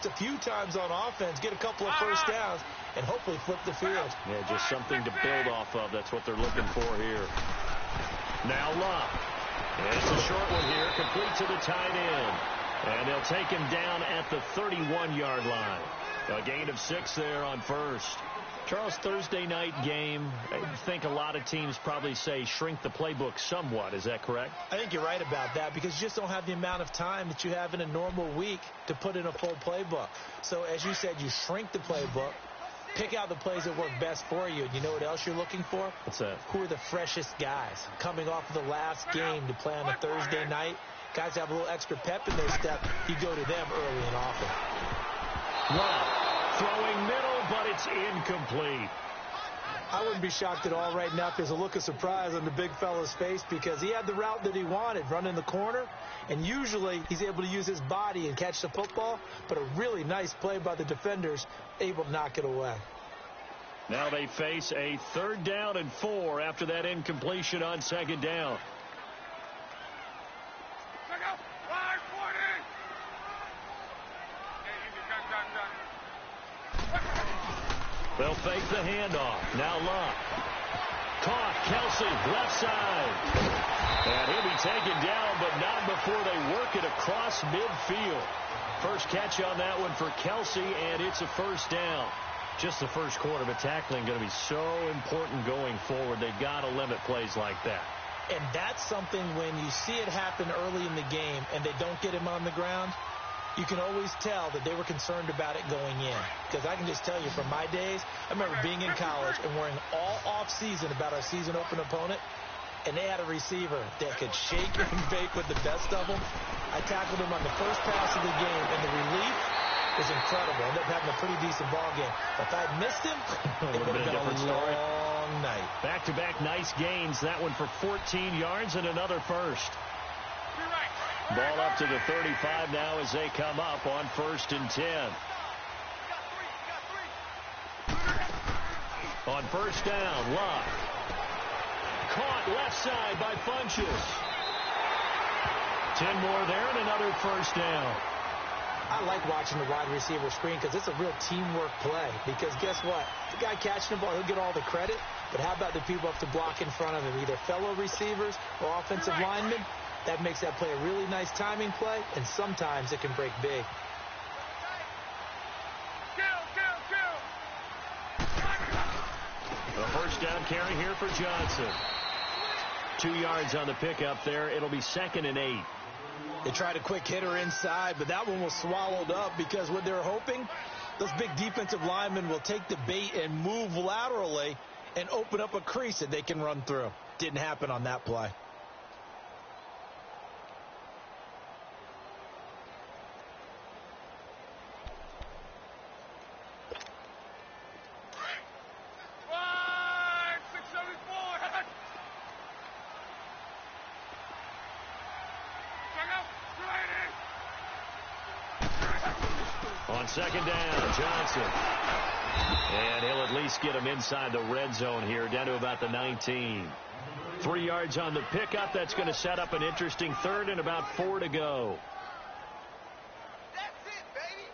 just a few times on offense, get a couple of first downs, and hopefully flip the field. Yeah, just something to build off of. That's what they're looking for here. Now Luck. And it's a short one here, complete to the tight end. And they'll take him down at the 31-yard line. A gain of 6 there on first. Charles, Thursday night game, I think a lot of teams probably say shrink the playbook somewhat. Is that correct? I think you're right about that because you just don't have the amount of time that you have in a normal week to put in a full playbook. So, as you said, you shrink the playbook, pick out the plays that work best for you. And you know what else you're looking for? What's that? Who are the freshest guys coming off of the last game to play on a Thursday night? Guys have a little extra pep in their step. You go to them early and often. Wow. Throwing middle, but it's incomplete. I wouldn't be shocked at all right now if there's a look of surprise on the big fella's face because he had the route that he wanted, running the corner, and usually he's able to use his body and catch the football, but a really nice play by the defenders, able to knock it away. Now they face a 3rd down and 4 after that incompletion on 2nd down. They'll fake the handoff. Now Luck. Caught. Kelsey, left side. And he'll be taken down, but not before they work it across midfield. First catch on that one for Kelsey, and it's a 1st down. Just the first quarter, but tackling going to be so important going forward. They've got to limit plays like that. And that's something when you see it happen early in the game and they don't get him on the ground, you can always tell that they were concerned about it going in. Because I can just tell you from my days, I remember being in college and worrying all off-season about our season-open opponent, and they had a receiver that could shake and bake with the best of them. I tackled him on the first pass of the game, and the relief was incredible. Ended up having a pretty decent ball game. But if I had missed him, it would have been a long night. Back-to-back nice gains. That one for 14 yards and another first. Ball up to the 35 now as they come up on 1st and 10. On 1st down, Luck. Caught left side by Funchess. 10 more there and another 1st down. I like watching the wide receiver screen because it's a real teamwork play. Because guess what? The guy catching the ball, he'll get all the credit. But how about the people up to block in front of him, either fellow receivers or offensive linemen? That makes that play a really nice timing play, and sometimes it can break big. A 1st down carry here for Johnson. 2 yards on the pickup there. It'll be 2nd and 8. They tried a quick hitter inside, but that one was swallowed up because what they're hoping, those big defensive linemen will take the bait and move laterally and open up a crease that they can run through. Didn't happen on that play. On 2nd down, Johnson. And he'll at least get him inside the red zone here, down to about the 19. 3 yards on the pickup. That's going to set up an interesting 3rd and about 4 to go. That's it, baby.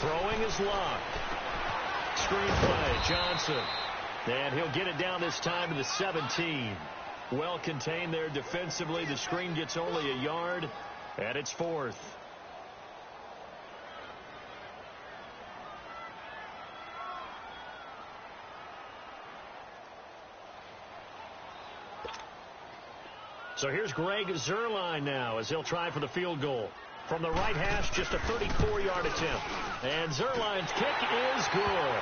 Throwing is Luck. Screenplay, Johnson. And he'll get it down this time to the 17. Well contained there defensively. The screen gets only a yard, and it's 4th. So here's Greg Zuerlein now as he'll try for the field goal. From the right hash, just a 34-yard attempt. And Zuerlein's kick is good.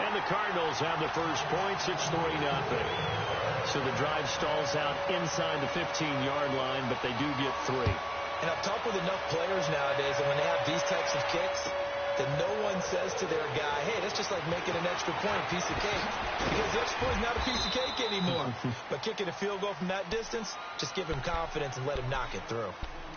And the Cardinals have the first points. It's 3-0. So the drive stalls out inside the 15-yard line, but they do get 3. And I've talked with enough players nowadays that when they have these types of kicks, that no one says to their guy, hey, that's just like making an extra point, piece of cake. Because the extra point is not a piece of cake anymore. But kicking a field goal from that distance, just give him confidence and let him knock it through.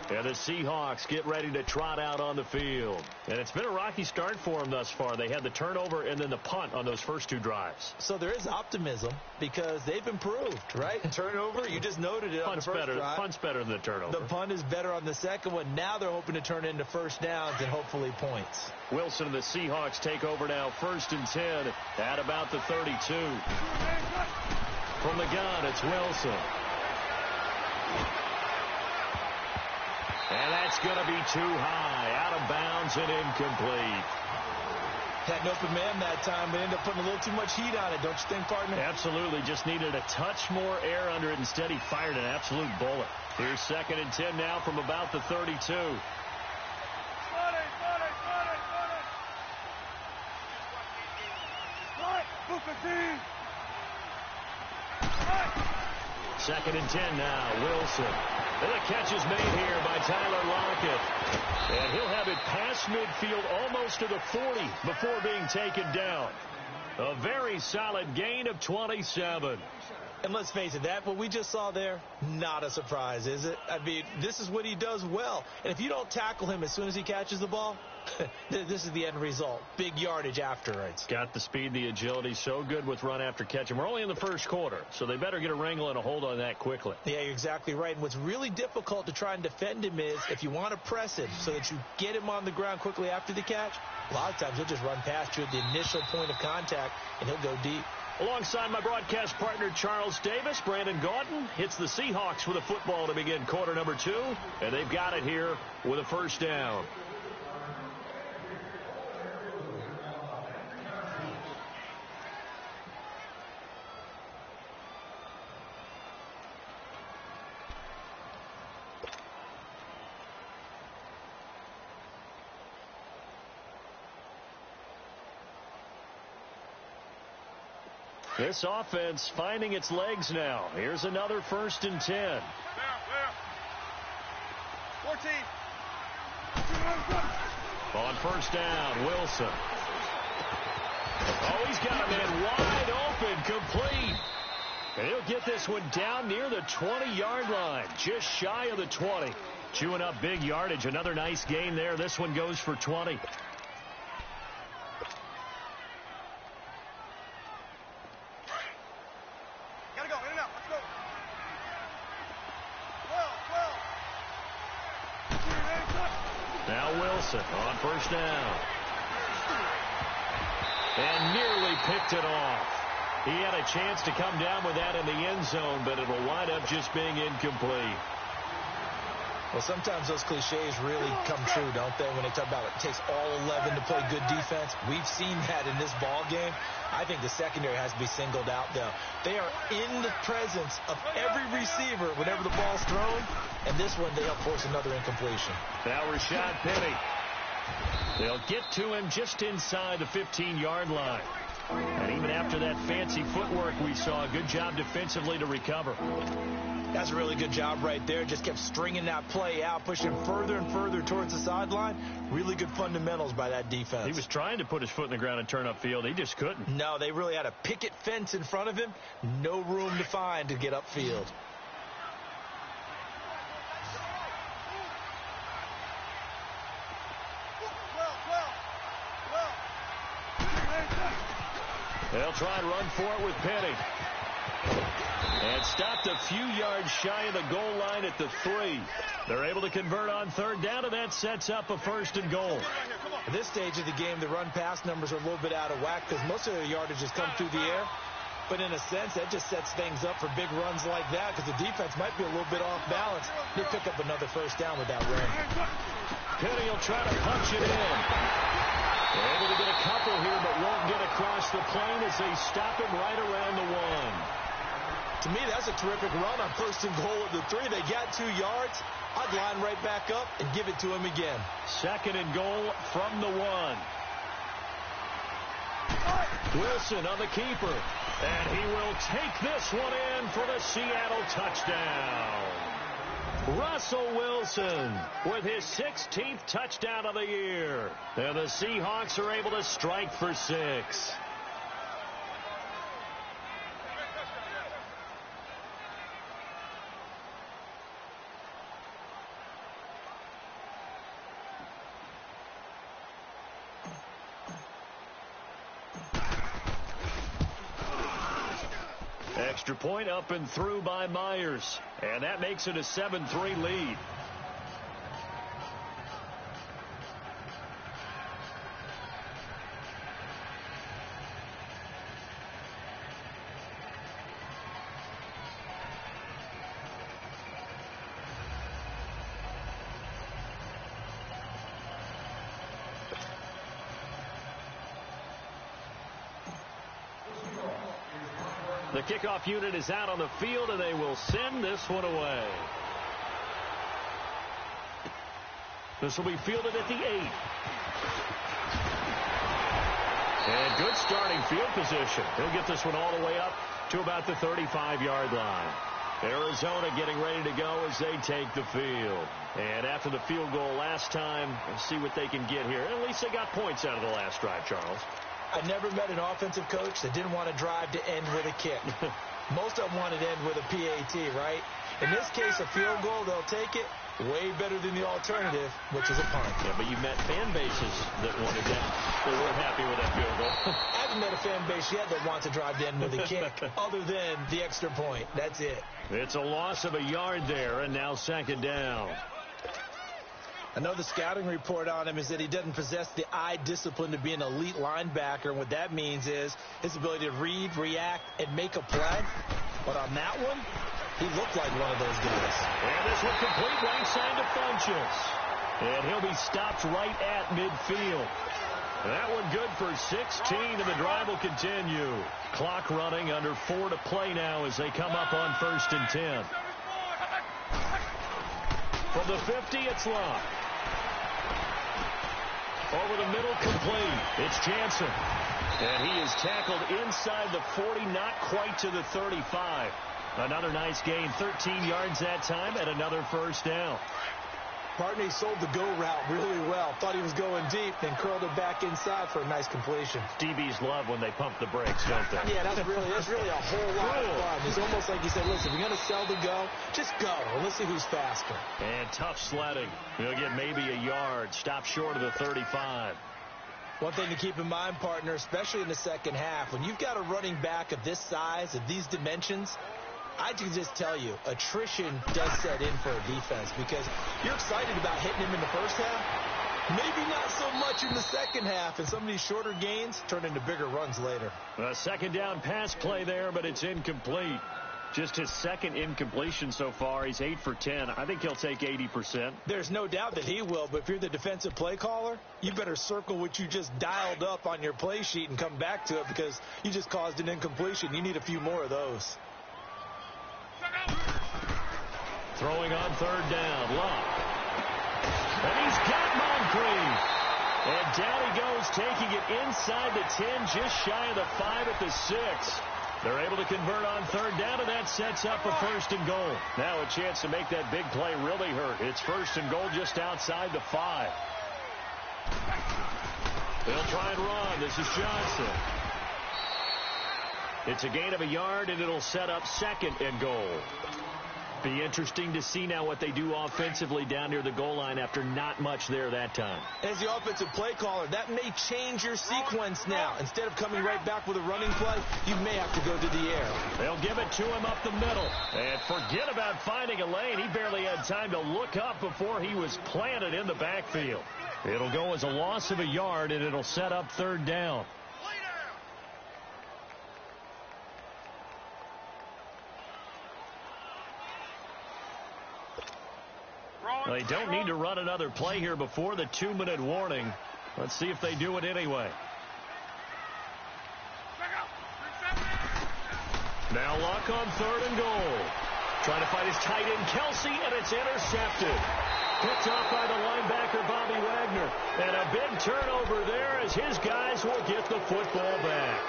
And the Seahawks get ready to trot out on the field. And it's been a rocky start for them thus far. They had the turnover and then the punt on those first 2 drives. So there is optimism because they've improved, right? Turnover, you just noted it on the first drive. Punt's better than the turnover. The punt is better on the second one. Now they're hoping to turn into first downs and hopefully points. Wilson and the Seahawks take over now, 1st and 10 at about the 32. From the gun, it's Wilson. And that's going to be too high, out of bounds and incomplete. Had an open man that time, but ended up putting a little too much heat on it, don't you think, partner? Absolutely. Just needed a touch more air under it. Instead, he fired an absolute bullet. Here's 2nd and 10 now from about the 32. Second and 10 now, Wilson. And the catch is made here by Tyler Lockett. And he'll have it past midfield almost to the 40 before being taken down. A very solid gain of 27. And let's face it, what we just saw there, not a surprise, is it? I mean, this is what he does well. And if you don't tackle him as soon as he catches the ball, this is the end result. Big yardage afterwards. Got the speed, the agility, so good with run after catch. And we're only in the first quarter, so they better get a wrangle and a hold on that quickly. Yeah, you're exactly right. And what's really difficult to try and defend him is if you want to press him so that you get him on the ground quickly after the catch, a lot of times he'll just run past you at the initial point of contact, and he'll go deep. Alongside my broadcast partner, Charles Davis, Brandon Gaudin hits the Seahawks with a football to begin quarter number 2, and they've got it here with a first down. This offense finding its legs now. Here's another 1st and 10. 14. On first down, Wilson. Oh, he's got a man wide open, complete. And he'll get this one down near the 20-yard line, just shy of the 20. Chewing up big yardage. Another nice gain there. This one goes for 20. On first down. And nearly picked it off. He had a chance to come down with that in the end zone, but it will wind up just being incomplete. Well, sometimes those cliches really come true, don't they, when they talk about it takes all 11 to play good defense. We've seen that in this ball game. I think the secondary has to be singled out, though. They are in the presence of every receiver whenever the ball's thrown, and this one they help force another incompletion. Now Rashad Penny. They'll get to him just inside the 15-yard line. And even after that fancy footwork we saw, a good job defensively to recover. That's a really good job right there. Just kept stringing that play out, pushing further and further towards the sideline. Really good fundamentals by that defense. He was trying to put his foot in the ground and turn upfield. He just couldn't. No, they really had a picket fence in front of him. No room to find to get upfield. They'll try and run for it with Penny. And stopped a few yards shy of the goal line at the 3. They're able to convert on third down, and that sets up a 1st and goal. At this stage of the game, the run-pass numbers are a little bit out of whack because most of their yardage has come through the air. But in a sense, that just sets things up for big runs like that because the defense might be a little bit off balance. They pick up another 1st down with that run. Penny will try to punch it in. They're able to get a couple here, but won't get across the plane as they stop him right around the 1. To me, that's a terrific run on 1st and goal at the 3. They got 2 yards. I'd line right back up and give it to him again. 2nd and goal from the 1. Wilson on the keeper. And he will take this one in for the Seattle touchdown. Russell Wilson with his 16th touchdown of the year. And the Seahawks are able to strike for 6. Extra point up and through by Myers. And that makes it a 7-3 lead. The kickoff unit is out on the field, and they will send this one away. This will be fielded at the 8. And good starting field position. He'll get this one all the way up to about the 35-yard line. Arizona getting ready to go as they take the field. And after the field goal last time, let's see what they can get here. At least they got points out of the last drive, Charles. I never met an offensive coach that didn't want to drive to end with a kick. Most of them want to end with a PAT, right? In this case, a field goal, they'll take it. Way better than the alternative, which is a punt. Yeah, but you met fan bases that wanted that. They weren't happy with that field goal. I haven't met a fan base yet that wants to drive to end with a kick, other than the extra point. That's it. It's a loss of a yard there, and now 2nd down. I know the scouting report on him is that he doesn't possess the eye discipline to be an elite linebacker. And what that means is his ability to read, react, and make a play. But on that one, he looked like one of those guys. And this one complete right side to Funchess. And he'll be stopped right at midfield. That one good for 16, and the drive will continue. Clock running, under 4 to play now as they come up on 1st and 10. From the 50, it's Locke. Over the middle, complete. It's Jansen. And he is tackled inside the 40, not quite to the 35. Another nice gain, 13 yards that time, and another 1st down. Partner, he sold the go route really well. Thought he was going deep, then curled it back inside for a nice completion. DBs love when they pump the brakes, don't they? Yeah, that's really a whole lot of fun. It's almost like you said, listen, if you're going to sell the go, just go, and let's see who's faster. And tough sledding. He'll get maybe a yard. Stop short of the 35. One thing to keep in mind, partner, especially in the second half, when you've got a running back of this size, of these dimensions, I can just tell you, attrition does set in for a defense because you're excited about hitting him in the first half. Maybe not so much in the second half, and some of these shorter gains turn into bigger runs later. A 2nd down pass play there, but it's incomplete. Just his 2nd incompletion so far. He's 8 for 10. I think he'll take 80%. There's no doubt that he will, but if you're the defensive play caller, you better circle what you just dialed up on your play sheet and come back to it because you just caused an incompletion. You need a few more of those. Throwing on 3rd down, Locke. And he's got Moncrief. And down he goes, taking it inside the 10, just shy of the 5 at the 6. They're able to convert on 3rd down, and that sets up a 1st and goal. Now a chance to make that big play really hurt. It's 1st and goal just outside the 5. They'll try and run. This is Johnson. It's a gain of a yard, and it'll set up 2nd and goal. Be interesting to see now what they do offensively down near the goal line after not much there that time. As the offensive play caller, that may change your sequence now. Instead of coming right back with a running play, you may have to go to the air. They'll give it to him up the middle. And forget about finding a lane. He barely had time to look up before he was planted in the backfield. It'll go as a loss of a yard, and it'll set up 3rd down. They don't need to run another play here before the 2-minute warning. Let's see if they do it anyway. Now Luck on 3rd and goal. Trying to find his tight end, Kelsey, and it's intercepted. Picked off by the linebacker, Bobby Wagner. And a big turnover there as his guys will get the football back.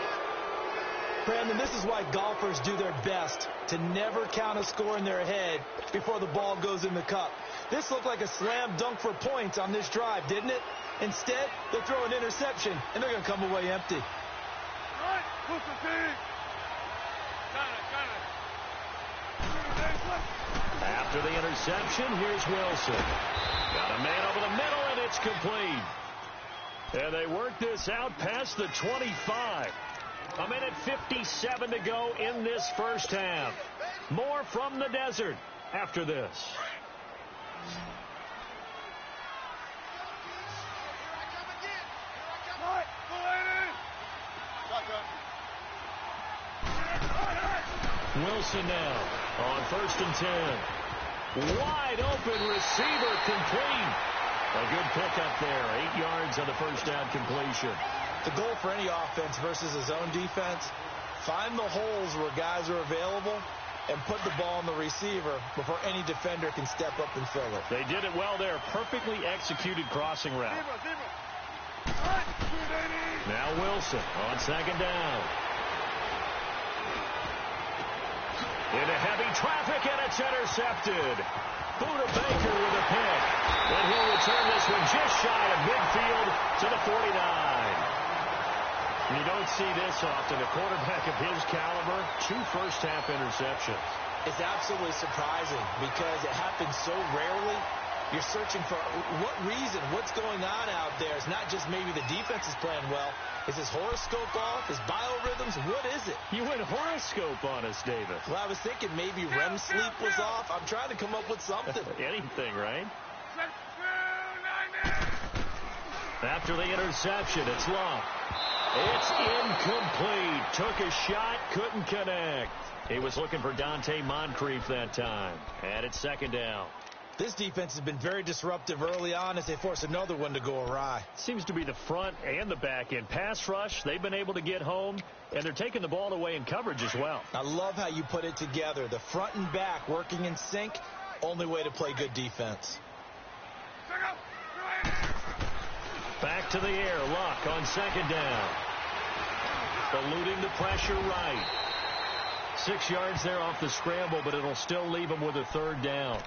Brandon, this is why golfers do their best to never count a score in their head before the ball goes in the cup. This looked like a slam dunk for points on this drive, didn't it? Instead, they throw an interception, and they're going to come away empty. After the interception, here's Wilson. Got a man over the middle, and it's complete. And they work this out past the 25. A minute 57 to go in this first half. More from the desert after this. Wilson now on 1st and 10. Wide open receiver complete. A good pickup there. 8 yards on the first down completion. The goal for any offense versus his own defense, find the holes where guys are available and put the ball on the receiver before any defender can step up and fill it. They did it well there. Perfectly executed crossing route. Now Wilson on 2nd down. Into heavy traffic, and it's intercepted. Buda Baker with a pick. And he'll return this one just shy of midfield to the 49. You don't see this often. A quarterback of his caliber, 2 first-half interceptions. It's absolutely surprising because it happens so rarely. You're searching for what reason, what's going on out there. It's not just maybe the defense is playing well. Is his horoscope off? His biorhythms? What is it? You went horoscope on us, David. Well, I was thinking maybe REM sleep was off. I'm trying to come up with something. Anything, right? After the interception, it's Locke. It's incomplete. Took a shot, couldn't connect. He was looking for Dante Moncrief that time. And it's 2nd down. This defense has been very disruptive early on as they force another one to go awry. Seems to be the front and the back end. Pass rush, they've been able to get home, and they're taking the ball away in coverage as well. I love how you put it together. The front and back working in sync, only way to play good defense. Back to the air, Luck on 2nd down. Eluding the pressure right. 6 yards there off the scramble, but it'll still leave him with a 3rd down.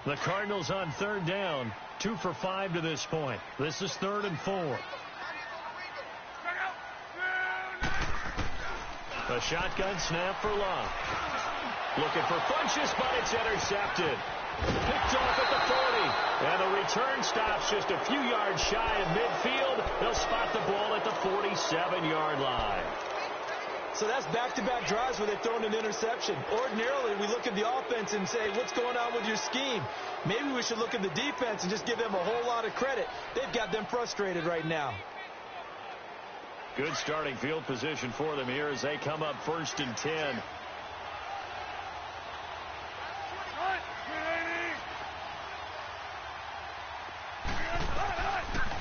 The Cardinals on 3rd down, 2 for 5 to this point. This is 3rd and 4. A shotgun snap for Locke. Looking for Funchess, but it's intercepted. Picked off at the 40. And the return stops just a few yards shy of midfield. They'll spot the ball at the 47-yard line. So that's back-to-back drives where they've thrown an interception. Ordinarily, we look at the offense and say, what's going on with your scheme? Maybe we should look at the defense and just give them a whole lot of credit. They've got them frustrated right now. Good starting field position for them here as they come up 1st and 10.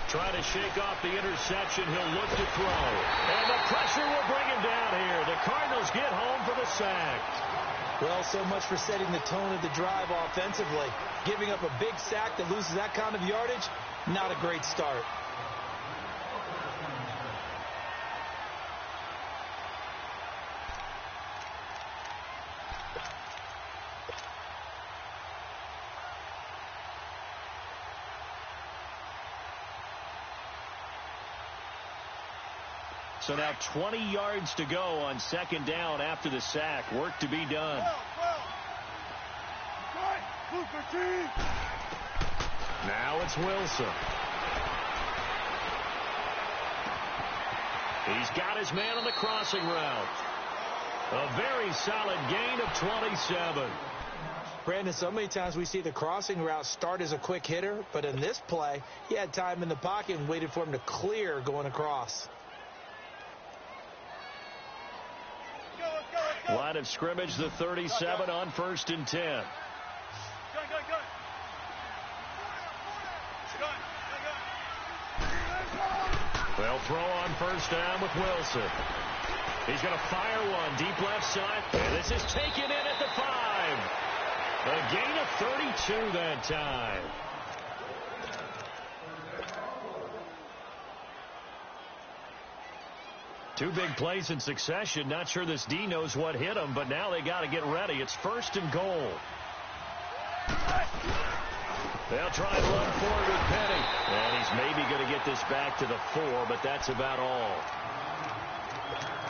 Trying to shake off the interception. He'll look to throw. And the pressure will bring him down here. The Cardinals get home for the sack. Well, so much for setting the tone of the drive offensively. Giving up a big sack that loses that kind of yardage, not a great start. So now 20 yards to go on 2nd down after the sack. Work to be done. Now it's Wilson. He's got his man on the crossing route. A very solid gain of 27. Brandon, so many times we see the crossing route start as a quick hitter, but in this play, he had time in the pocket and waited for him to clear going across. Line of scrimmage, the 37 on 1st and 10. They'll throw on 1st down with Wilson. He's going to fire one deep left side. And this is taken in at the 5. A gain of 32 that time. Two big plays in succession. Not sure this D knows what hit him, but now they got to get ready. It's 1st and goal. They'll try and run forward with Penny. And he's maybe going to get this back to the 4, but that's about all.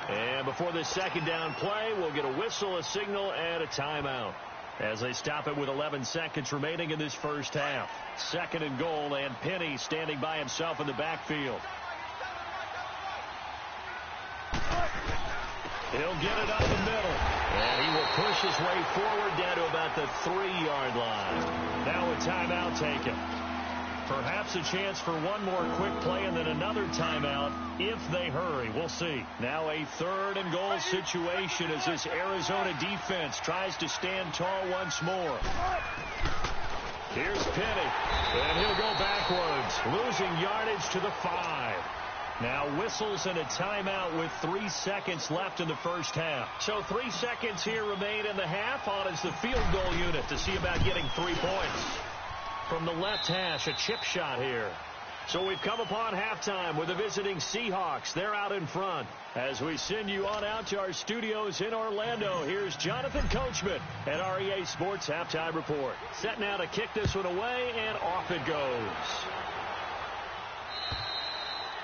And before this second down play, we'll get a whistle, a signal, and a timeout as they stop it with 11 seconds remaining in this first half. 2nd and goal, and Penny standing by himself in the backfield. He'll get it up the middle, and he will push his way forward down to about the 3-yard line. Now a timeout taken. Perhaps a chance for one more quick play and then another timeout if they hurry. We'll see. Now a 3rd and goal situation as this Arizona defense tries to stand tall once more. Here's Penny, and he'll go backwards, losing yardage to the 5. Now whistles and a timeout with 3 seconds left in the first half. So 3 seconds here remain in the half. On is the field goal unit to see about getting 3 points. From the left hash, a chip shot here. So we've come upon halftime with the visiting Seahawks. They're out in front. As we send you on out to our studios in Orlando, here's Jonathan Coachman at REA Sports Halftime Report. Set now to kick this one away, and off it goes.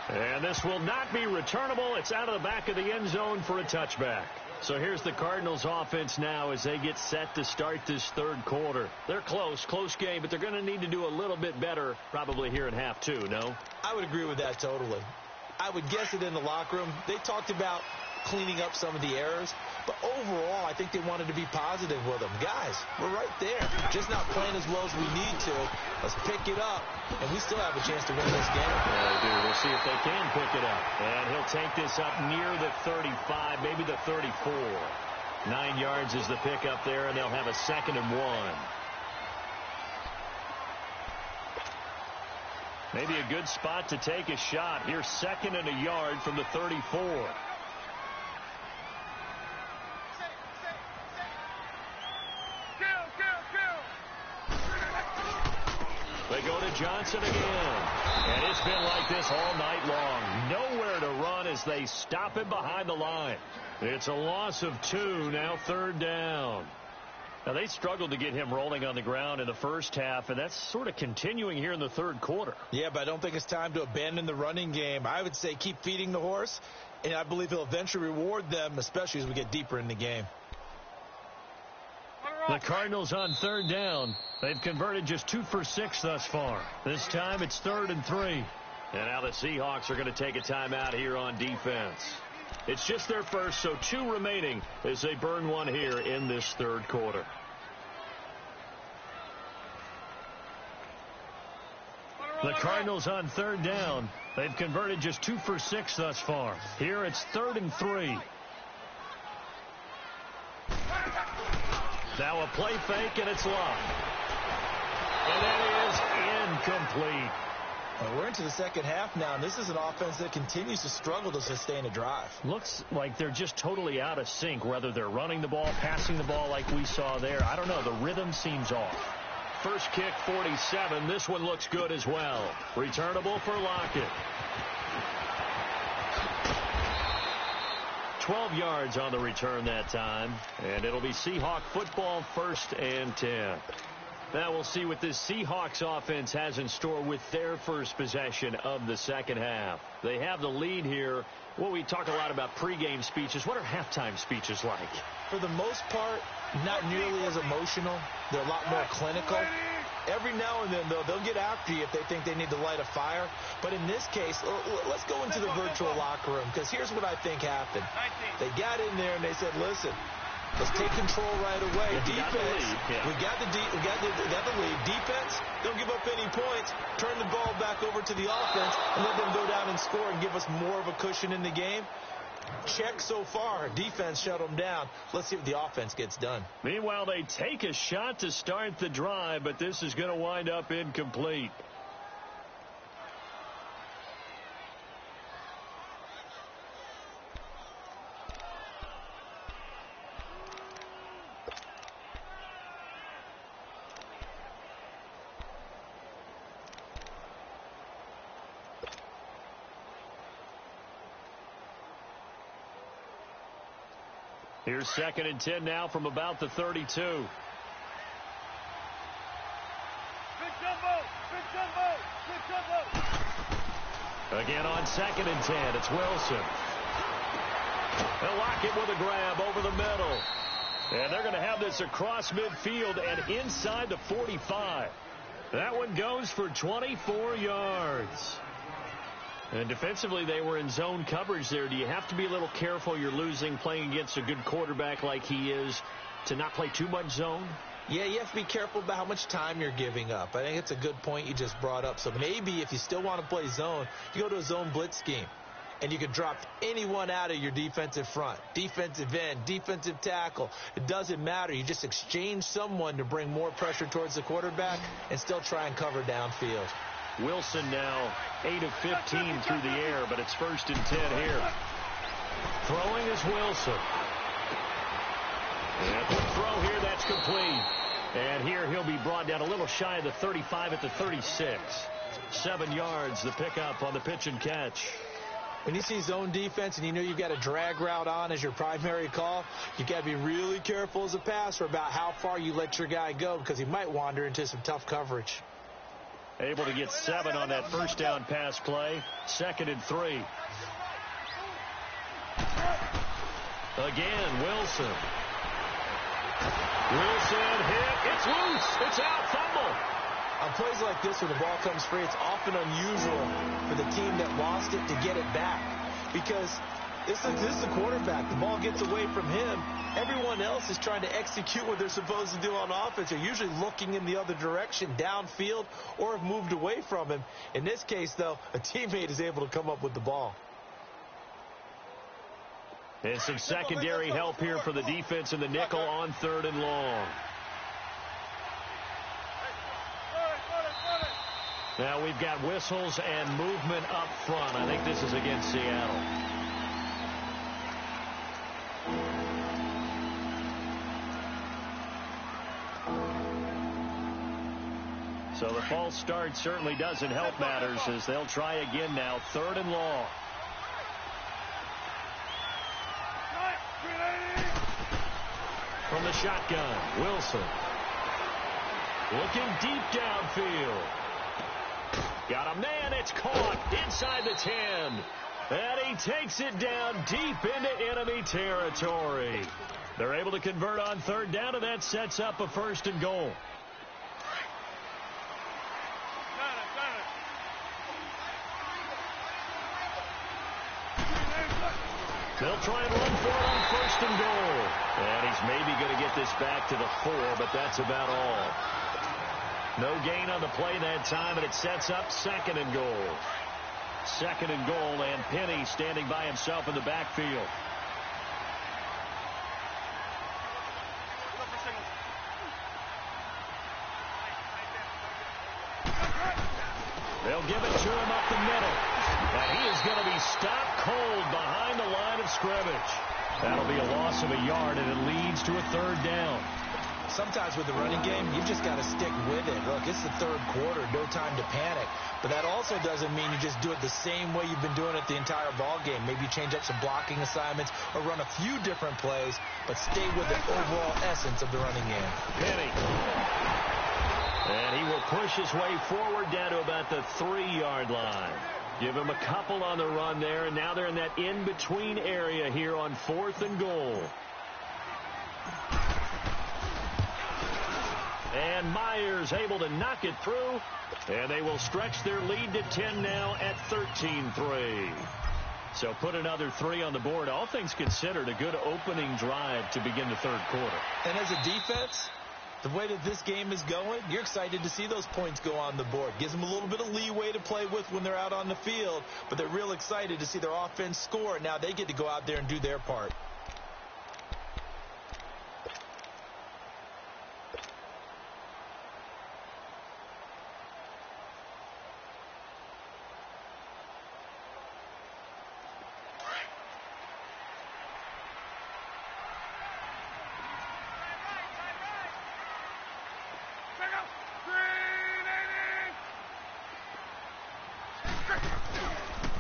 And this will not be returnable. It's out of the back of the end zone for a touchback. So here's the Cardinals offense now as they get set to start this 3rd quarter. They're close game, but they're going to need to do a little bit better probably here in half 2, no? I would agree with that totally. I would guess it in the locker room. They talked about cleaning up some of the errors, but overall I think they wanted to be positive with them. Guys, we're right there. Just not playing as well as we need to. Let's pick it up, and we still have a chance to win this game. Yeah, they do. We'll see if they can pick it up. And he'll take this up near the 35, maybe the 34. 9 yards is the pickup there, and they'll have a 2nd and 1. Maybe a good spot to take a shot. Here's 2nd and a yard from the 34. They go to Johnson again. And it's been like this all night long. Nowhere to run as they stop him behind the line. It's a loss of 2, now 3rd down. Now, they struggled to get him rolling on the ground in the first half, and that's sort of continuing here in the 3rd quarter. Yeah, but I don't think it's time to abandon the running game. I would say keep feeding the horse, and I believe he'll eventually reward them, especially as we get deeper in the game. The Cardinals on 3rd down. They've converted just 2 for 6 thus far. This time it's 3rd and 3. And now the Seahawks are going to take a timeout here on defense. It's just their first, so 2 remaining as they burn one here in this 3rd quarter. The Cardinals on 3rd down. They've converted just 2 for 6 thus far. Here it's 3rd and 3. Now a play fake, and it's locked. And that is incomplete. We're into the second half now, and this is an offense that continues to struggle to sustain a drive. Looks like they're just totally out of sync, whether they're running the ball, passing the ball like we saw there. I don't know. The rhythm seems off. First kick, 47. This one looks good as well. Returnable for Lockett. 12 yards on the return that time, and it'll be Seahawk football, 1st and 10. Now we'll see what this Seahawks offense has in store with their first possession of the second half. They have the lead here. Well, we talk a lot about pregame speeches. What are halftime speeches like? For the most part, not nearly as emotional. They're a lot more clinical. Every now and then, though, they'll get after you if they think they need to light a fire. But in this case, let's go into the virtual locker room, because here's what I think happened. They got in there and they said, listen, let's take control right away. Defense, we got the lead. Defense, don't give up any points. Turn the ball back over to the offense and let them go down and score and give us more of a cushion in the game. Check so far. Defense shut them down. Let's see what the offense gets done. Meanwhile, they take a shot to start the drive, but this is going to wind up incomplete. Here's 2nd and 10 now from about the 32. Big jumbo. Again on 2nd and 10, it's Wilson. They'll lock it with a grab over the middle. And they're going to have this across midfield and inside the 45. That one goes for 24 yards. And defensively, they were in zone coverage there. Do you have to be a little careful? You're losing, playing against a good quarterback like he is, to not play too much zone? Yeah, you have to be careful about how much time you're giving up. I think it's a good point you just brought up. So maybe if you still want to play zone, you go to a zone blitz scheme. And you can drop anyone out of your defensive front, defensive end, defensive tackle. It doesn't matter. You just exchange someone to bring more pressure towards the quarterback and still try and cover downfield. Wilson now 8 of 15 through the air, but it's 1st and 10 here. Throwing is Wilson. And the throw here, that's complete. And here he'll be brought down a little shy of the 35 at the 36. 7 yards, the pickup on the pitch and catch. When you see zone defense and you know you've got a drag route on as your primary call, you've got to be really careful as a passer about how far you let your guy go because he might wander into some tough coverage. Able to get 7 on that first down pass play. 2nd and 3. Again, Wilson. Wilson hit. It's loose. It's out. Fumble. On plays like this, when the ball comes free, it's often unusual for the team that lost it to get it back. Because this is the quarterback. The ball gets away from him. Everyone else is trying to execute what they're supposed to do on offense. They're usually looking in the other direction, downfield, or have moved away from him. In this case, though, a teammate is able to come up with the ball. And some secondary help here for the defense in the nickel on 3rd and long. Now we've got whistles and movement up front. I think this is against Seattle. So the false start certainly doesn't help matters as they'll try again now. 3rd and long. From the shotgun, Wilson. Looking deep downfield. Got a man, it's caught inside the 10. And he takes it down deep into enemy territory. They're able to convert on 3rd down, and that sets up a 1st and goal. They'll try and run for it on 1st and goal. And he's maybe going to get this back to the 4, but that's about all. No gain on the play that time, and it sets up 2nd and goal. 2nd and goal, and Penny standing by himself in the backfield. They'll give it to him up the middle. And he is going to be stopped cold behind the line of scrimmage. That'll be a loss of a yard, and it leads to a 3rd down. Sometimes with the running game, you've just got to stick with it. Look, it's the 3rd quarter, no time to panic. But that also doesn't mean you just do it the same way you've been doing it the entire ball game. Maybe you change up some blocking assignments or run a few different plays, but stay with the overall essence of the running game. Penny. And he will push his way forward down to about the 3-yard line. Give him a couple on the run there, and now they're in that in-between area here on 4th and goal. And Myers able to knock it through, and they will stretch their lead to 10 now at 13-3. So put another 3 on the board. All things considered, a good opening drive to begin the 3rd quarter. And as a defense, the way that this game is going, you're excited to see those points go on the board. Gives them a little bit of leeway to play with when they're out on the field, but they're real excited to see their offense score. Now they get to go out there and do their part.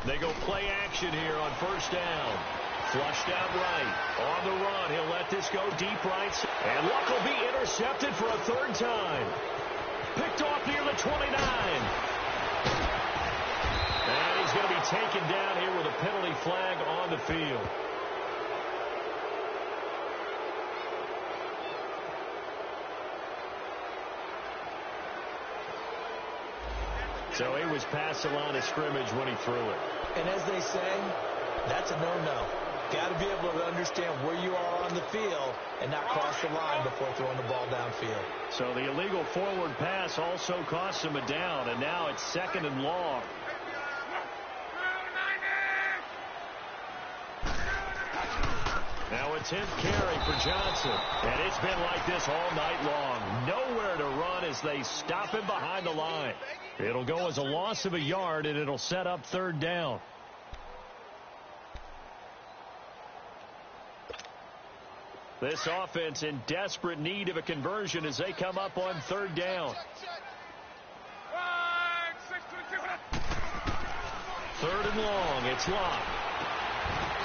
They go play action here on 1st down. Flushed out right. On the run, he'll let this go deep right. And Luck will be intercepted for a third time. Picked off near the 29. And he's going to be taken down here with a penalty flag on the field. So he was past the line of scrimmage when he threw it. And as they say, that's a no-no. Got to be able to understand where you are on the field and not cross the line before throwing the ball downfield. So the illegal forward pass also cost him a down, and now it's 2nd and long. Now a 10th carry for Johnson. And it's been like this all night long. Nowhere to run as they stop him behind the line. It'll go as a loss of a yard, and it'll set up 3rd down. This offense in desperate need of a conversion as they come up on 3rd down. 3rd and long. It's Locke.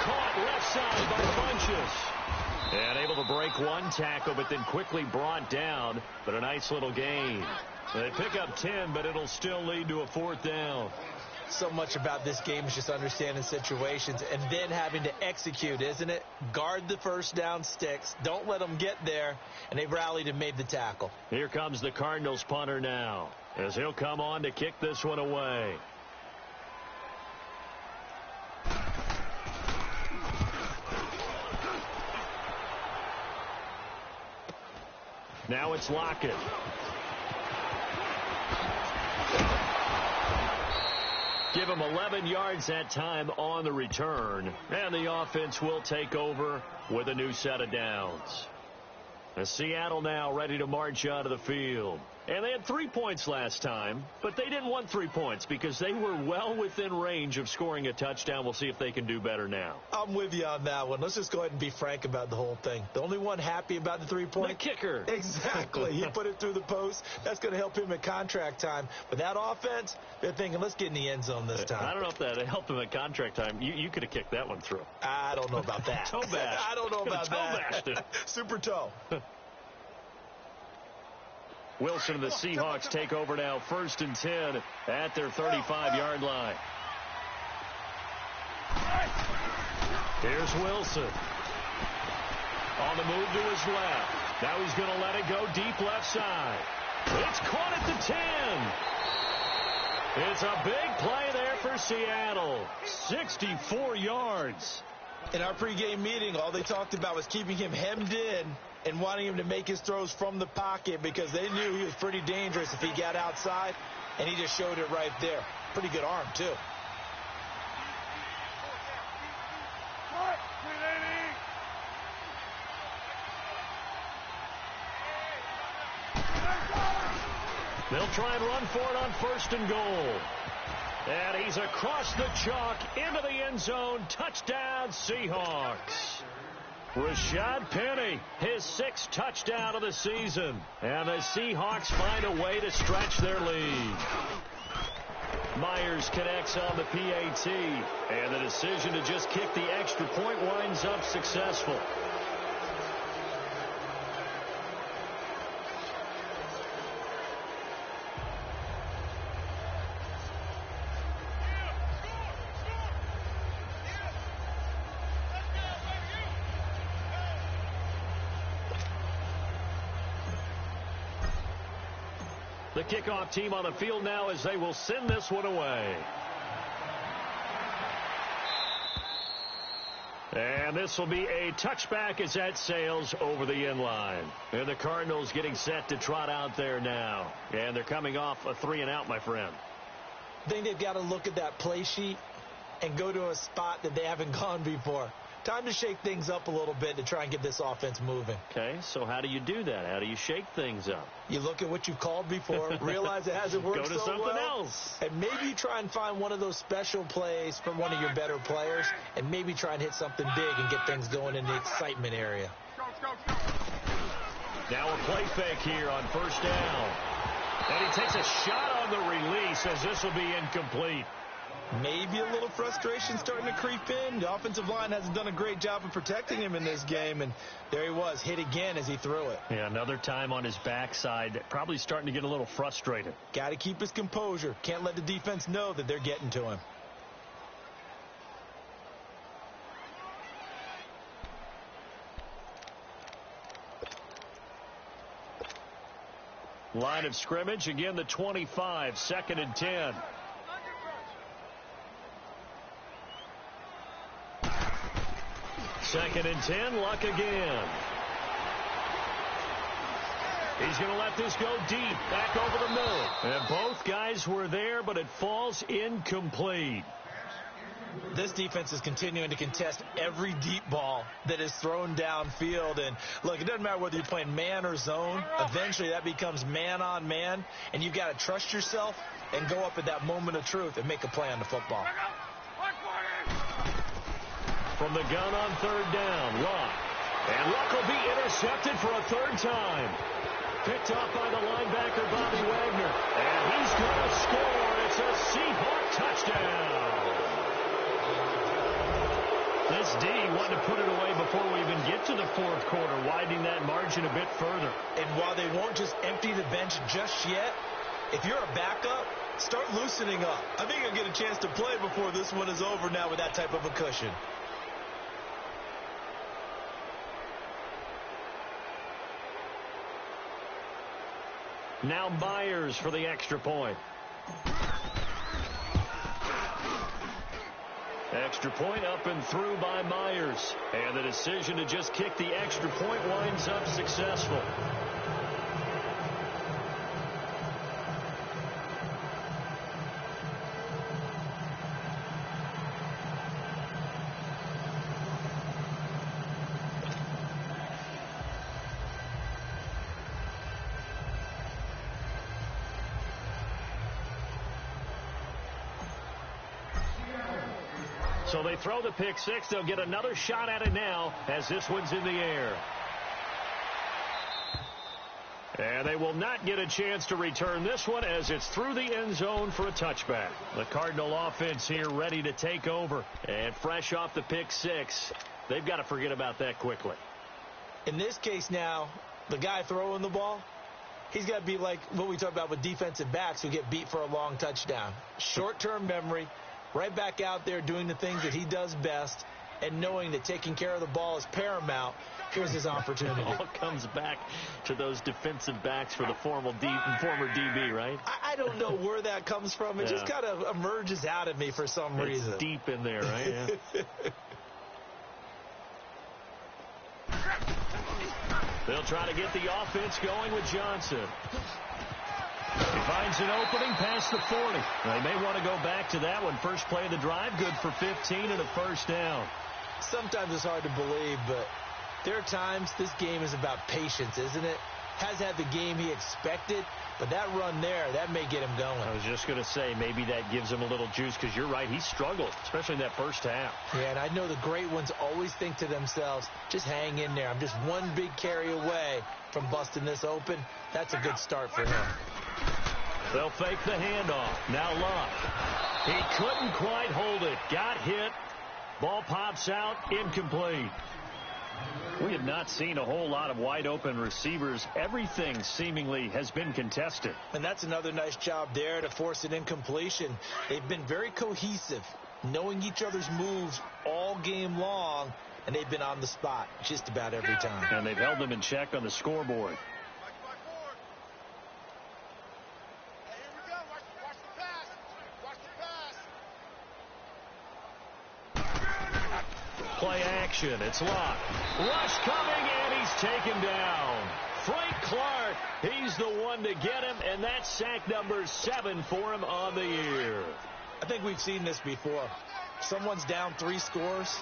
Caught left side by Funchess. And able to break one tackle, but then quickly brought down. But a nice little gain. They pick up 10, but it'll still lead to a 4th down. So much about this game is just understanding situations and then having to execute, isn't it? Guard the first down sticks. Don't let them get there. And they've rallied and made the tackle. Here comes the Cardinals punter now, as he'll come on to kick this one away. Now it's Lockett. Give him 11 yards that time on the return. And the offense will take over with a new set of downs. As Seattle now ready to march out of the field. And they had 3 points last time, but they didn't want 3 points because they were well within range of scoring a touchdown. We'll see if they can do better now. I'm with you on that one. Let's just go ahead and be frank about the whole thing. The only one happy about the 3-point? The kicker. Exactly. He put it through the post. That's going to help him at contract time. But that offense, they're thinking, let's get in the end zone this time. I don't know if that helped him at contract time. You could have kicked that one through. I don't know about that. Toe bash. I don't know about that. Toe bashed it. Super toe. Wilson and the Seahawks take over now, 1st and 10 at their 35-yard line. Here's Wilson. On the move to his left. Now he's going to let it go deep left side. It's caught at the 10. It's a big play there for Seattle. 64 yards. In our pregame meeting, all they talked about was keeping him hemmed in and wanting him to make his throws from the pocket because they knew he was pretty dangerous if he got outside, and he just showed it right there. Pretty good arm, too. They'll try and run for it on 1st and goal. And he's across the chalk into the end zone. Touchdown, Seahawks. Rashad Penny, his 6th touchdown of the season. And the Seahawks find a way to stretch their lead. Myers connects on the PAT. And the decision to just kick the extra point winds up successful. The kickoff team on the field now as they will send this one away. And this will be a touchback as that sails over the end line. And the Cardinals getting set to trot out there now. And they're coming off a 3-and-out, my friend. I think they've got to look at that play sheet and go to a spot that they haven't gone before. Time to shake things up a little bit to try and get this offense moving. Okay, so how do you do that? How do you shake things up? You look at what you've called before, realize it hasn't worked so well. Go to something else. And maybe you try and find one of those special plays from one of your better players, and maybe try and hit something big and get things going in the excitement area. Now a play fake here on 1st down. And he takes a shot on the release as this will be incomplete. Maybe a little frustration starting to creep in. The offensive line hasn't done a great job of protecting him in this game, and there he was, hit again as he threw it. Yeah, another time on his backside, probably starting to get a little frustrated. Got to keep his composure. Can't let the defense know that they're getting to him. Line of scrimmage, again the 25, 2nd and 10. Second and 10, Luck again. He's going to let this go deep, back over the middle. And both guys were there, but it falls incomplete. This defense is continuing to contest every deep ball that is thrown downfield. And, look, it doesn't matter whether you're playing man or zone. Eventually that becomes man on man, and you've got to trust yourself and go up at that moment of truth and make a play on the football. From the gun on 3rd down, Luck. And Luck will be intercepted for a 3rd time. Picked off by the linebacker, Bobby Wagner. And he's going to score. It's a Seahawk touchdown. This D wanted to put it away before we even get to the 4th quarter, widening that margin a bit further. And while they won't just empty the bench just yet, if you're a backup, start loosening up. I think you'll get a chance to play before this one is over now with that type of a cushion. Now Myers for the extra point. Extra point up and through by Myers. And the decision to just kick the extra point winds up successful. So they throw the pick six. They'll get another shot at it now as this one's in the air. And they will not get a chance to return this one as it's through the end zone for a touchback. The Cardinal offense here ready to take over. And fresh off the pick six, they've got to forget about that quickly. In this case now, the guy throwing the ball, he's got to be like what we talk about with defensive backs who get beat for a long touchdown. Short-term memory. Right back out there doing the things that he does best and knowing that taking care of the ball is paramount. Here's his opportunity. It all comes back to those defensive backs for the former DB, right? I don't know where that comes from. It just kind of emerges out of me for some reason. It's deep in there, right? Yeah. They'll try to get the offense going with Johnson. He finds an opening past the 40. They may want to go back to that one. First play of the drive, good for 15 and a first down. Sometimes it's hard to believe, but there are times this game is about patience, isn't it? Has had the game he expected, but that run there, that may get him going. I was just going to say, maybe that gives him a little juice, because you're right, he struggled, especially in that first half. Yeah, and I know the great ones always think to themselves, just hang in there. I'm just one big carry away from busting this open. That's a good start for him. They'll fake the handoff. Now Luck. He couldn't quite hold it. Got hit. Ball pops out. Incomplete. We have not seen a whole lot of wide open receivers. Everything seemingly has been contested. And that's another nice job there to force an incompletion. They've been very cohesive, knowing each other's moves all game long, and they've been on the spot just about every time. And they've held them in check on the scoreboard. Play action. It's Luck. Rush coming, and he's taken down. Frank Clark, he's the one to get him, and that's sack number 7 for him on the year. I think we've seen this before. Someone's down 3 scores.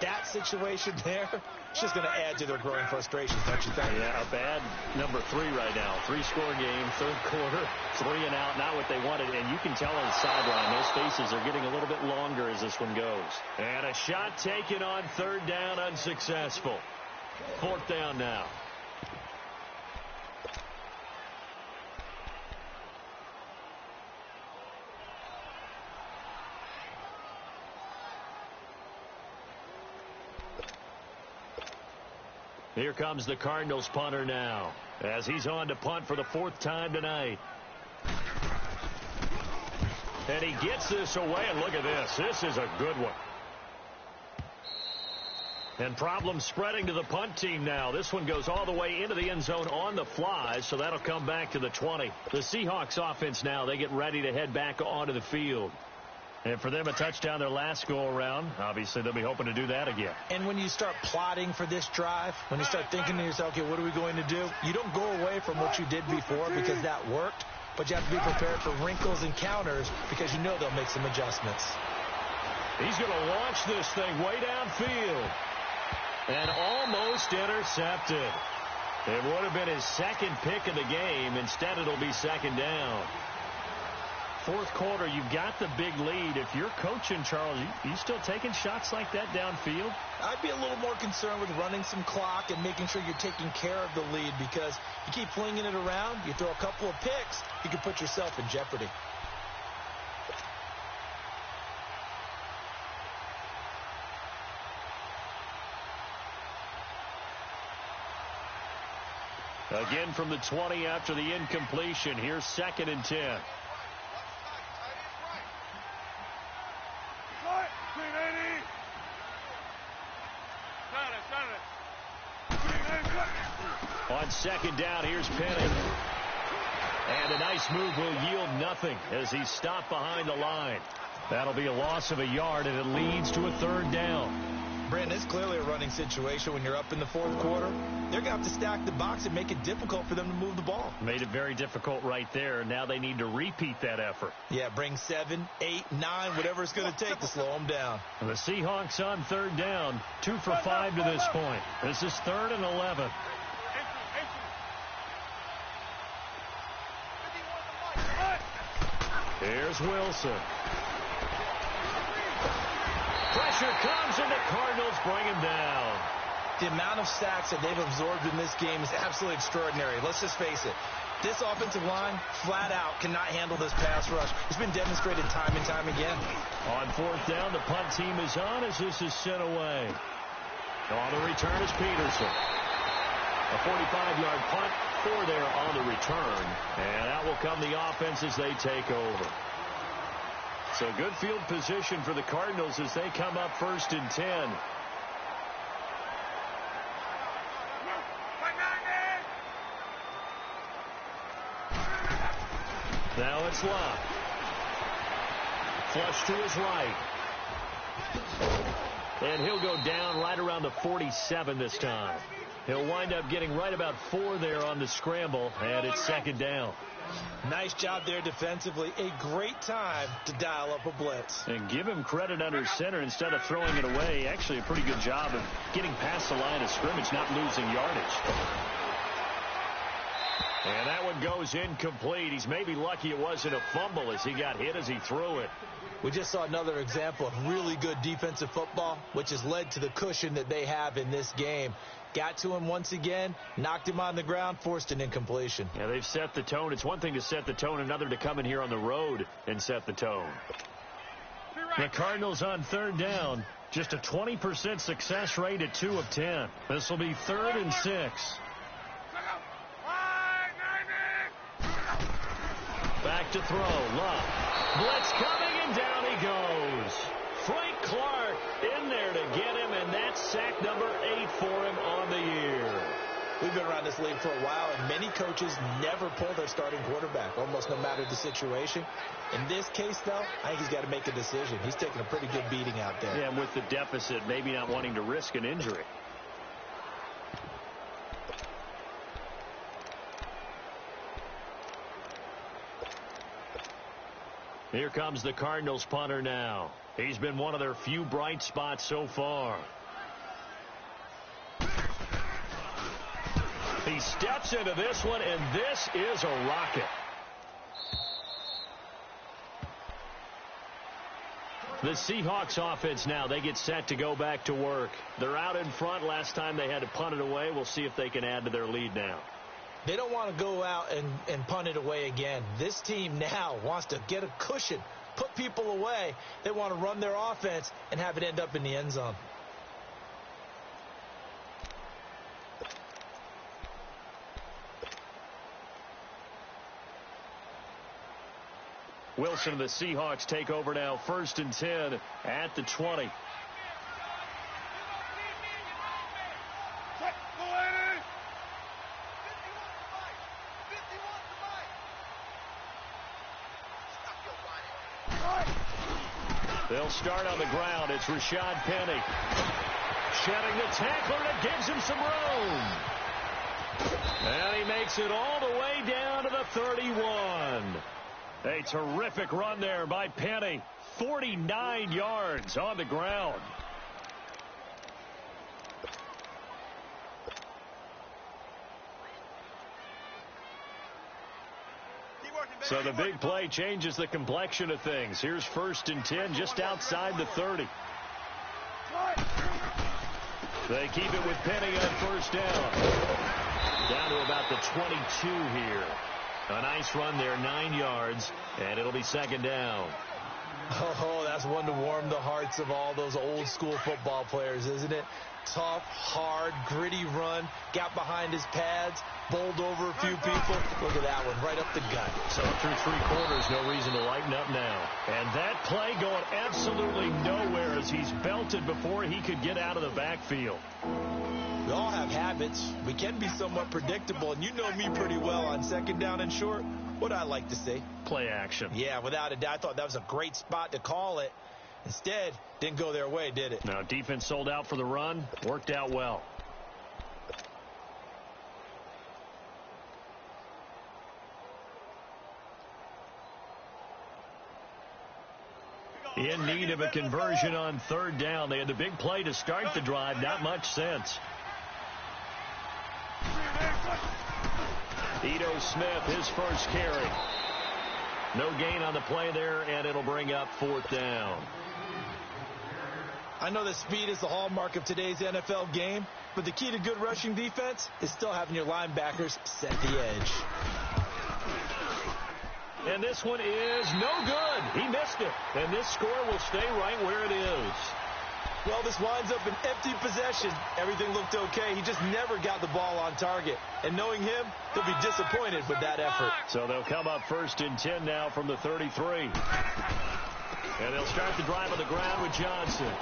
That situation there, it's just going to add to their growing frustrations, don't you think? Yeah, a bad number 3 right now. 3-score game, third quarter, 3 and out, not what they wanted. And you can tell on the sideline, those faces are getting a little bit longer as this one goes. And a shot taken on third down, unsuccessful. Fourth down now. Here comes the Cardinals punter now, as he's on to punt for the 4th time tonight. And he gets this away, and look at this. This is a good one. And problems spreading to the punt team now. This one goes all the way into the end zone on the fly, so that'll come back to the 20. The Seahawks offense now, they get ready to head back onto the field. And for them, a touchdown their last go-around. Obviously, they'll be hoping to do that again. And when you start plotting for this drive, when you start thinking to yourself, okay, what are we going to do? You don't go away from what you did before because that worked, but you have to be prepared for wrinkles and counters because you know they'll make some adjustments. He's going to launch this thing way downfield. And almost intercepted. It would have been his 2nd pick of the game. Instead, it'll be 2nd down. 4th quarter, you've got the big lead. If you're coaching, Charles, you still taking shots like that downfield? I'd be a little more concerned with running some clock and making sure you're taking care of the lead, because you keep flinging it around, you throw a couple of picks, you can put yourself in jeopardy. Again from the 20 after the incompletion. Here's 2nd and 10. On 2nd down, here's Penny. And a nice move will yield nothing as he's stopped behind the line. That'll be a loss of a yard, and it leads to a 3rd down. Brandon, it's clearly a running situation when you're up in the 4th quarter. They're going to have to stack the box and make it difficult for them to move the ball. Made it very difficult right there. Now they need to repeat that effort. Yeah, bring 7, 8, 9, whatever it's going to take to slow them down. And the Seahawks on 3rd down, 2 for 5 to this point. This is 3rd and 11. Here's Wilson. Pressure comes, and the Cardinals bring him down. The amount of sacks that they've absorbed in this game is absolutely extraordinary. Let's just face it. This offensive line, flat out, cannot handle this pass rush. It's been demonstrated time and time again. On 4th down, the punt team is on as this is sent away. On the return is Peterson. A 45-yard punt, 4 there on the return. And out will come the offense as they take over. So good field position for the Cardinals as they come up 1st and 10. Now it's Love. Flush to his right. And he'll go down right around the 47 this time. He'll wind up getting right about 4 there on the scramble, and it's 2nd down. Nice job there defensively. A great time to dial up a blitz. And give him credit under center instead of throwing it away. Actually, a pretty good job of getting past the line of scrimmage, not losing yardage. And that one goes incomplete. He's maybe lucky it wasn't a fumble as he got hit as he threw it. We just saw another example of really good defensive football, which has led to the cushion that they have in this game. Got to him once again, knocked him on the ground, forced an incompletion. Yeah, they've set the tone. It's one thing to set the tone, another to come in here on the road and set the tone. The Cardinals on 3rd down, just a 20% success rate at 2 of 10. This will be 3rd and 6. Back to throw. Love. Blitz coming, and down he goes. Frank Clark in there to get him, and that's sack number 8 for him on the year. We've been around this league for a while, and many coaches never pull their starting quarterback, almost no matter the situation. In this case, though, I think he's got to make a decision. He's taking a pretty good beating out there. Yeah, and with the deficit, maybe not wanting to risk an injury. Here comes the Cardinals punter now. He's been one of their few bright spots so far. He steps into this one, and this is a rocket. The Seahawks offense now, they get set to go back to work. They're out in front. Last time they had to punt it away. We'll see if they can add to their lead now. They don't want to go out and punt it away again. This team now wants to get a cushion, put people away. They want to run their offense and have it end up in the end zone. Wilson and the Seahawks take over now, 1st and 10 at the 20. They'll start on the ground. It's Rashad Penny. Shedding the tackler, and it gives him some room. And he makes it all the way down to the 31. A terrific run there by Penny. 49 yards on the ground. So the big play changes the complexion of things. Here's 1st and 10 just outside the 30. They keep it with Penny on 1st down. Down to about the 22 here. A nice run there, 9 yards, and it'll be 2nd down. Oh, that's one to warm the hearts of all those old school football players, isn't it? Tough, hard, gritty run, got behind his pads, bowled over a few people. Look at that one, right up the gut. So through 3 quarters, no reason to lighten up now. And that play going absolutely nowhere as he's belted before he could get out of the backfield. We all have habits. We can be somewhat predictable, and you know me pretty well on 2nd down and short. What I like to say? Play action. Yeah, without a doubt. I thought that was a great spot to call it. Instead, didn't go their way, did it? Now, defense sold out for the run. Worked out well. In need of a conversion on 3rd down. They had the big play to start the drive. Not much sense. Ito Smith, his first carry. No gain on the play there, and it'll bring up 4th down. I know that speed is the hallmark of today's NFL game, but the key to good rushing defense is still having your linebackers set the edge. And this one is no good. He missed it. And this score will stay right where it is. Well, this winds up an empty possession. Everything looked okay. He just never got the ball on target. And knowing him, he'll be disappointed with that effort. So they'll come up 1st and 10 now from the 33. And they'll start the drive on the ground with Johnson.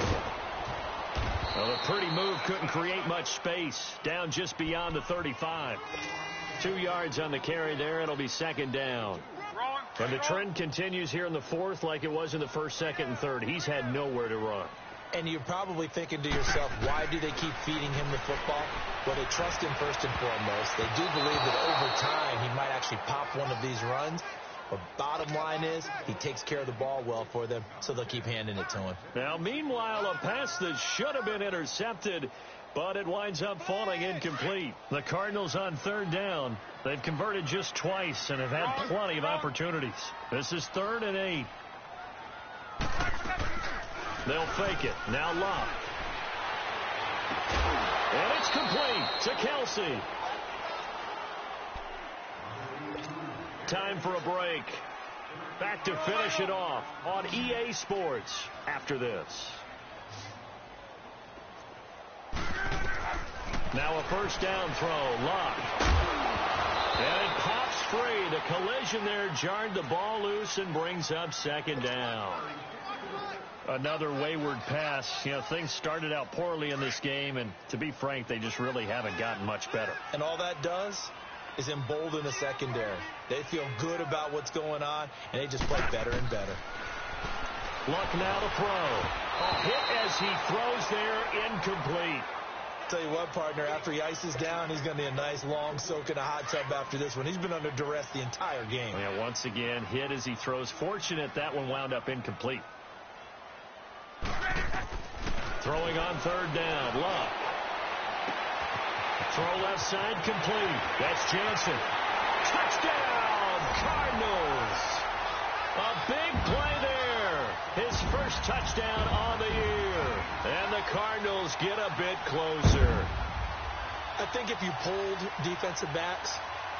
Well, a pretty move couldn't create much space. Down just beyond the 35. 2 yards on the carry there. It'll be 2nd down. And the trend continues here in the 4th like it was in the 1st, 2nd, and 3rd. He's had nowhere to run. And you're probably thinking to yourself, why do they keep feeding him the football? Well, they trust him first and foremost. They do believe that over time he might actually pop one of these runs. But bottom line is, he takes care of the ball well for them, so they'll keep handing it to him. Now, meanwhile, a pass that should have been intercepted, but it winds up falling incomplete. The Cardinals on 3rd down. They've converted just twice and have had plenty of opportunities. This is 3rd and 8. They'll fake it. Now Locke. And it's complete to Kelsey. Time for a break. Back to finish it off on EA Sports after this. Now a 1st down throw. Locke. And it pops free. The collision there jarred the ball loose and brings up 2nd down. Another wayward pass. You know, things started out poorly in this game, and to be frank, they just really haven't gotten much better. And all that does is embolden the secondary. They feel good about what's going on, and they just play better and better. Luck now to throw. A hit as he throws there, incomplete. Tell you what, partner, after he ices down, he's going to need a nice long soak in a hot tub after this one. He's been under duress the entire game. Yeah, once again, hit as he throws. Fortunate that one wound up incomplete. Throwing on 3rd down. Luck. Throw left side complete. That's Jansen. Touchdown, Cardinals. A big play there. His first touchdown on the year. And the Cardinals get a bit closer. I think if you polled defensive backs,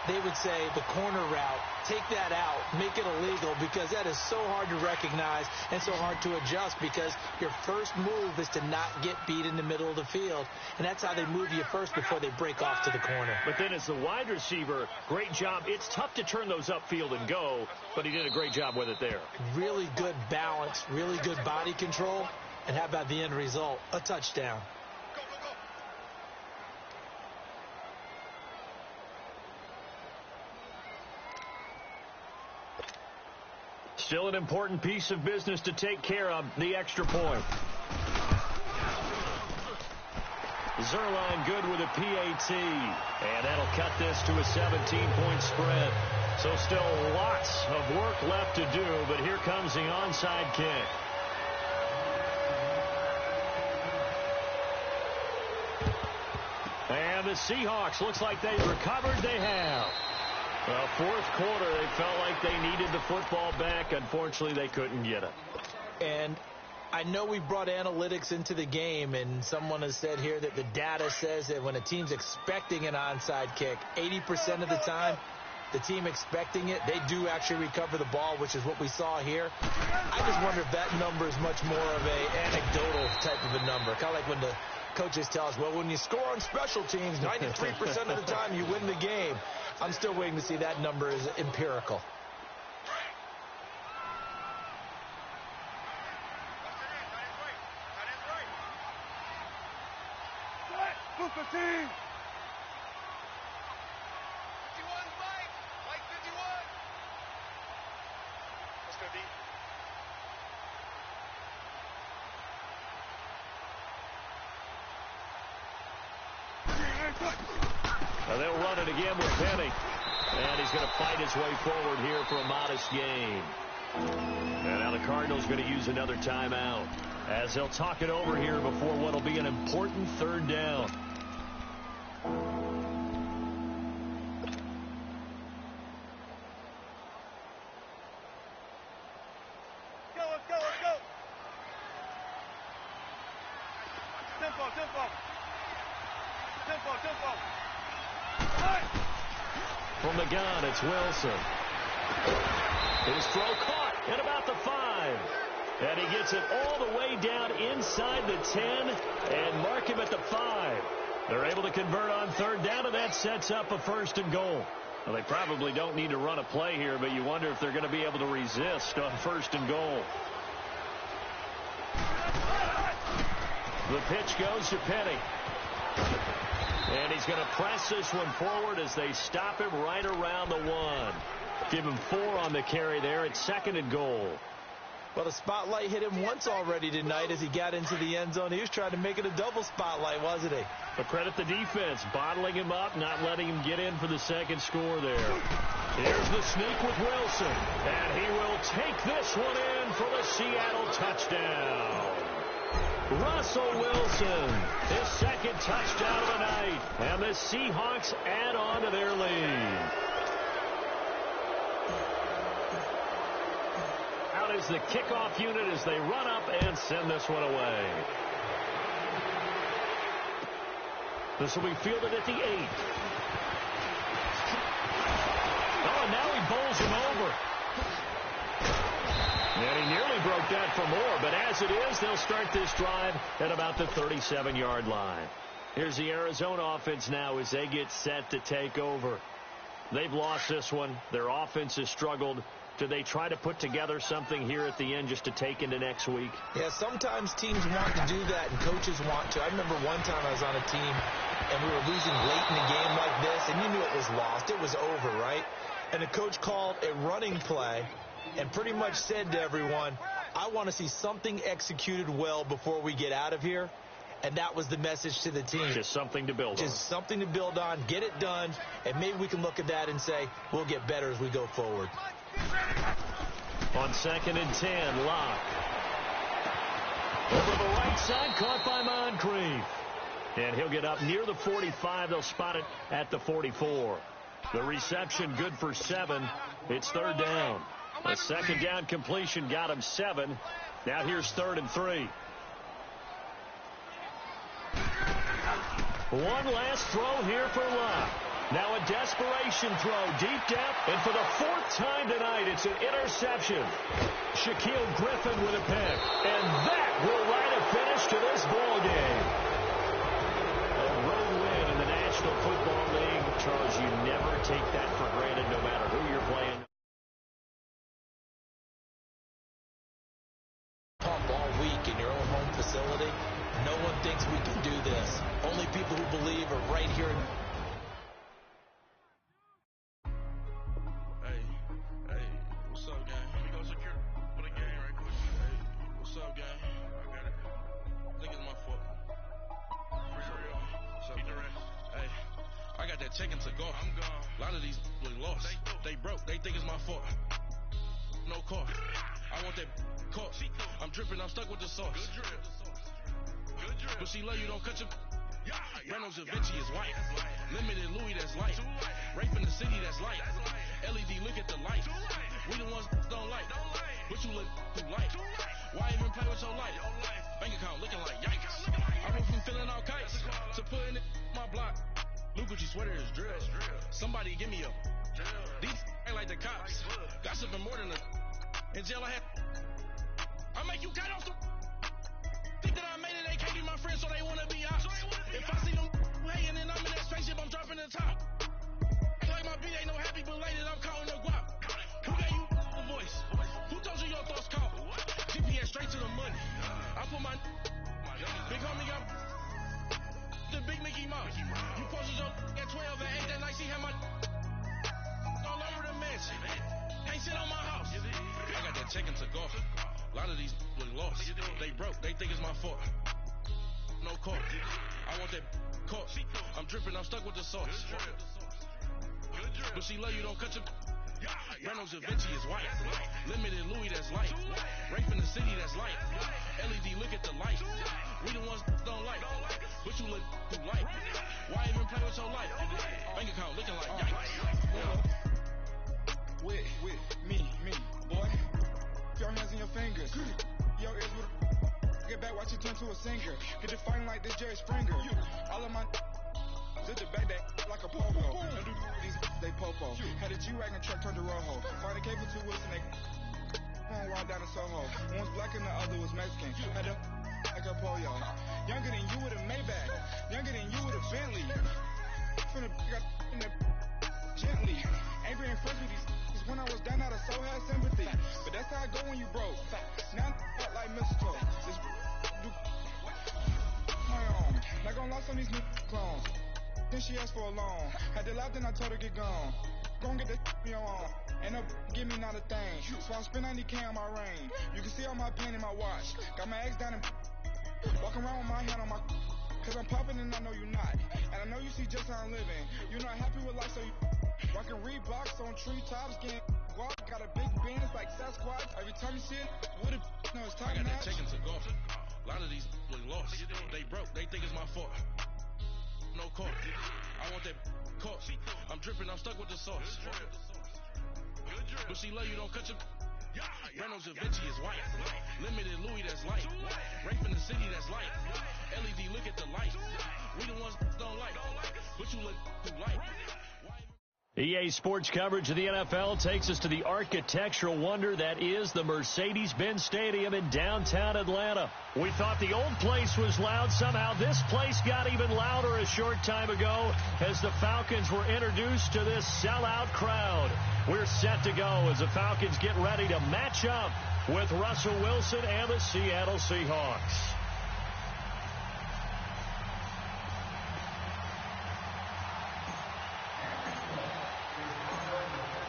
they would say the corner route, take that out, make it illegal, because that is so hard to recognize and so hard to adjust, because your first move is to not get beat in the middle of the field, and that's how they move you first before they break off to the corner. But then as the wide receiver, great job. It's tough to turn those upfield and go, but he did a great job with it there. Really good balance, really good body control, and how about the end result? A touchdown. Still an important piece of business to take care of, the extra point. Zerline good with a PAT, and that'll cut this to a 17-point spread. So still lots of work left to do, but here comes the onside kick. And the Seahawks, looks like they've recovered. They have. Well, fourth quarter, they felt like they needed the football back. Unfortunately, they couldn't get it. And I know we brought analytics into the game, and someone has said here that the data says that when a team's expecting an onside kick, 80% of the time, the team expecting it, they do actually recover the ball, which is what we saw here. I just wonder if that number is much more of a anecdotal type of a number. Kind of like when the coaches tell us, well, when you score on special teams, 93% of the time you win the game. I'm still waiting to see that number is empirical. Now they'll run it again with Penny. And he's going to fight his way forward here for a modest gain. And now the Cardinals going to use another timeout as they'll talk it over here before what will be an important third down. Let's go. Tempo. From the gun, it's Wilson. His throw caught at about the 5. And he gets it all the way down inside the 10 and mark him at the 5. They're able to convert on third down, and that sets up a 1st and goal. Well, they probably don't need to run a play here, but you wonder if they're going to be able to resist on 1st and goal. The pitch goes to Penny. And he's going to press this one forward as they stop him right around the 1. Give him 4 on the carry there. It's 2nd and goal. Well, the spotlight hit him once already tonight as he got into the end zone. He was trying to make it a double spotlight, wasn't he? But credit the defense, bottling him up, not letting him get in for the 2nd score there. Here's the sneak with Wilson. And he will take this one in for the Seattle touchdown. Russell Wilson, his 2nd touchdown of the night, and the Seahawks add on to their lead. Out is the kickoff unit as they run up and send this one away. This will be fielded at the 8. Oh, and now he bowls him over. And he nearly broke that for more, but as it is, they'll start this drive at about the 37-yard line. Here's the Arizona offense now as they get set to take over. They've lost this one. Their offense has struggled. Do they try to put together something here at the end just to take into next week? Yeah, sometimes teams want to do that and coaches want to. I remember one time I was on a team and we were losing late in the game like this, and you knew it was lost. It was over, right? And the coach called a running play and pretty much said to everyone, I want to see something executed well before we get out of here. And that was the message to the team. Just something to build on. Just something to build on, get it done, and maybe we can look at that and say, we'll get better as we go forward. On 2nd and 10, Locke. Over the right side, caught by Moncrief. And he'll get up near the 45. They'll spot it at the 44. The reception good for 7. It's 3rd down. A 2nd down completion got him 7. Now here's 3rd and 3. One last throw here for Locke. Now a desperation throw deep down, and for the fourth time tonight, it's an interception. Shaquille Griffin with a pick, and that will write a finish to this ball game. A road win in the National Football League. Charles, you never take that for granted no matter who you're playing. Pump all week in your own home facility. No one thinks we can do this. Only people who believe are right here. Hey, what's up, gang? Let me go secure for the game right quick. Hey, what's up, gang? I got it. I think it's my fault. For real. What's up, gang? Hey, I got that check to go. I'm gone. A lot of these look lost. They broke. They think it's my fault. No car. I want that car. I'm dripping. I'm stuck with the sauce. Good drip. But she love you, don't cut your... Reynolds Da Vinci is white. Limited Louis, that's light. Rape in the city, that's light. LED, look at the light. We the ones don't like. But you look too light. Why even play with your life? Bank account looking like yikes. I went from filling out kites to putting it in my block. Blue Gucci sweater is drill. Somebody give me a... These ain't like the cops. Gossiping more than a... In jail I had... I make you cut off the... Think that I made it, they can't be my friends, so they wanna be ops. If I see them hating and I'm in that spaceship, I'm dropping the top. Ain't like my beat ain't no happy, but later I'm calling the guap. Who gave you the voice? Who told you your thoughts count? GPS straight to the money. I put my big homie got the big Mickey Mouse. You posted your at 12 and 8 that night, she had my all over the mansion. Ain't sit on my house. I got that checking to go. A lot of these look lost. They broke. They think it's my fault. No car. I want that car. I'm dripping. I'm stuck with the sauce. But she love you, don't cut your... Reynolds Da Vinci is white. Limited Louis, that's light. Rape in the city, that's light. LED, look at the light. We the ones don't like. But you look too light. Why even play with your life? Bank account looking like yikes. With me, boy. Your hands in your fingers. Your ears with get back, watch you turn to a singer. Get it fighting like this Jerry Springer. All of my did the back that like a pogo. Don't do these they popo. Had a G-Wagon truck turned to Rojo. Find a cable 2 wheels and they one ride down to Soho. One was black and the other was Mexican. Had a like a polio. Younger than you with a Maybach. Younger than you with a Bentley. From the got in the gently. Angry and friends with these when I was down out of soul had sympathy. But that's how it go when you broke. Now I'm like mistletoe. This do my own. Not gonna lie on these new clones. Then she asked for a loan. Had to laugh, then I told her get gone. Gon' get that me on. And up give me not a thing. So I spend 90K on my ring. You can see all my pain in my watch. Got my ex down and walking around with my hand on my cause I'm popping and I know you not. And I know you see just how I'm living. You're not happy with life, so you rockin' Reeboks on treetops, getting guap. Got a big band, it's like Sasquatch. Every time you see it, what it no, it's time. I got that checking to go. A lot of these look lost. They broke. They think it's my fault. No car. I want that car. I'm dripping. I'm stuck with the sauce. But she love you, don't cut your... Reynolds Da Vinci is white. Limited Louis, that's light. Rape in the city, that's light. LED, look at the light. We the ones don't like. But you look too light. EA Sports coverage of the NFL takes us to the architectural wonder that is the Mercedes-Benz Stadium in downtown Atlanta. We thought the old place was loud. Somehow this place got even louder a short time ago as the Falcons were introduced to this sellout crowd. We're set to go as the Falcons get ready to match up with Russell Wilson and the Seattle Seahawks.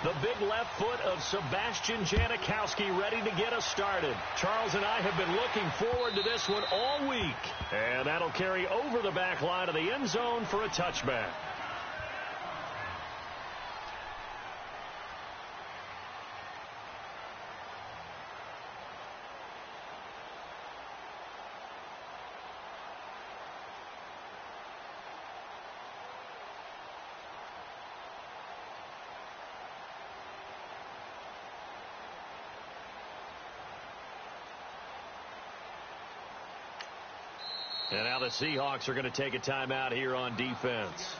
The big left foot of Sebastian Janikowski ready to get us started. Charles and I have been looking forward to this one all week. And that'll carry over the back line of the end zone for a touchback. And now the Seahawks are going to take a timeout here on defense.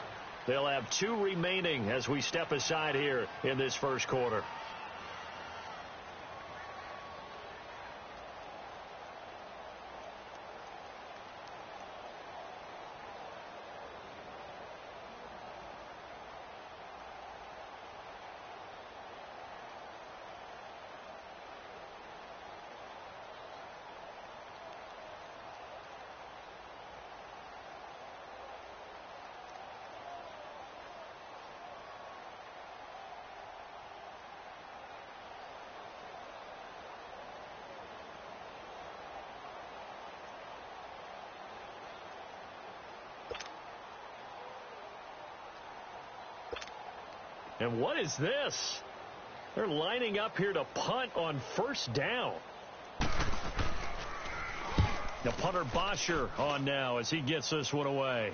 They'll have 2 remaining as we step aside here in this first quarter. And what is this? They're lining up here to punt on first down. The punter Bosher on now as he gets this one away.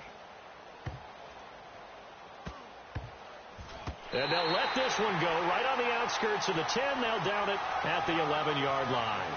And they'll let this one go right on the outskirts of the 10. They'll down it at the 11-yard line.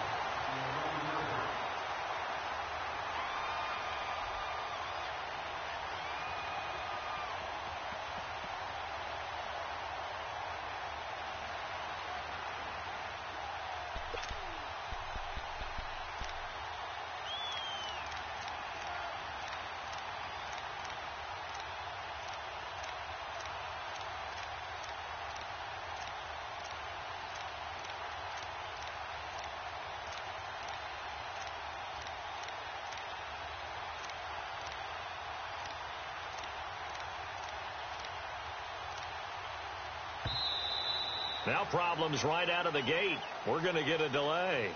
Now problems right out of the gate. We're going to get a delay.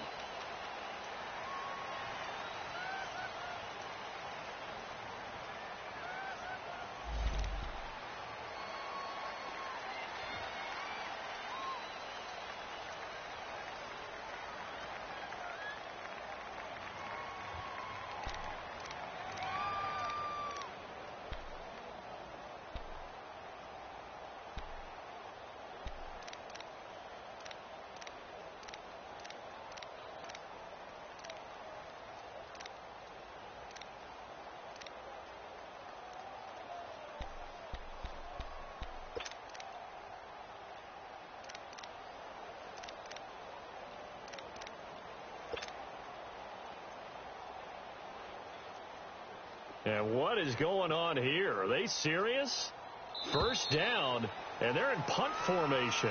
And what is going on here? Are they serious? First down, and they're in punt formation.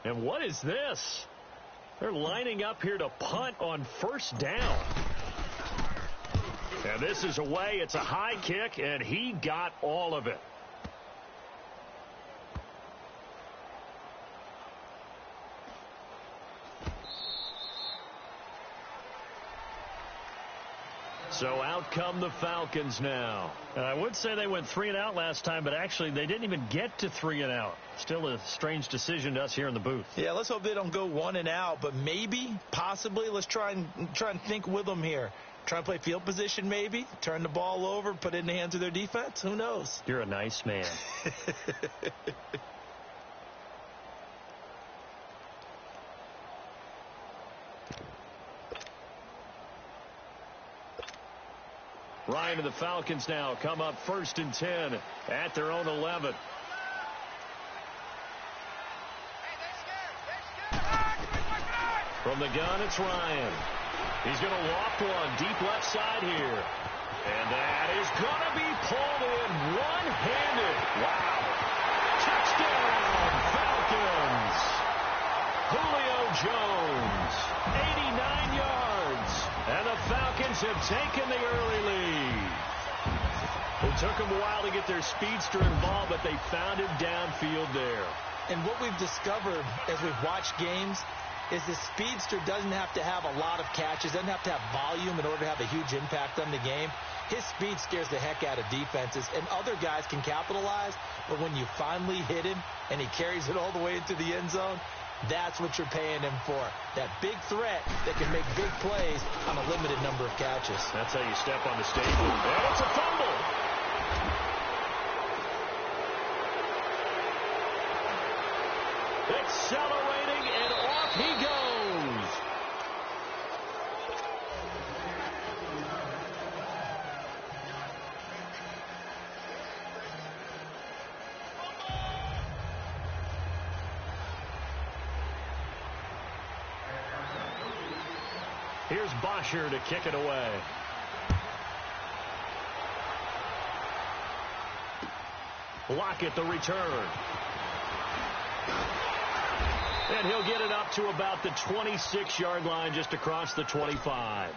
And what is this? They're lining up here to punt on first down. And this is away. It's a high kick, and he got all of it. So out come the Falcons now. I would say they went 3 and out last time, but actually they didn't even get to 3 and out. Still a strange decision to us here in the booth. Yeah, let's hope they don't go 1 and out, but maybe, possibly, let's try and think with them here. Try and play field position maybe, turn the ball over, put it in the hands of their defense. Who knows? You're a nice man. Ryan and the Falcons now come up 1st and 10 at their own 11. From the gun, it's Ryan. He's going to walk one deep left side here. And that is going to be pulled in one-handed. Wow. Touchdown, Falcons. Julio Jones, 89 yards. And the Falcons have taken the early lead. It took them a while to get their speedster involved, but they found him downfield there. And what we've discovered as we've watched games, is the speedster doesn't have to have a lot of catches, doesn't have to have volume in order to have a huge impact on the game. His speed scares the heck out of defenses, and other guys can capitalize, but when you finally hit him and he carries it all the way into the end zone, that's what you're paying him for. That big threat that can make big plays on a limited number of catches. That's how you step on the stage. And it's a fumble. Accelerating, and off he goes. Here's Bosher to kick it away. Lockett the return. And he'll get it up to about the 26-yard line, just across the 25.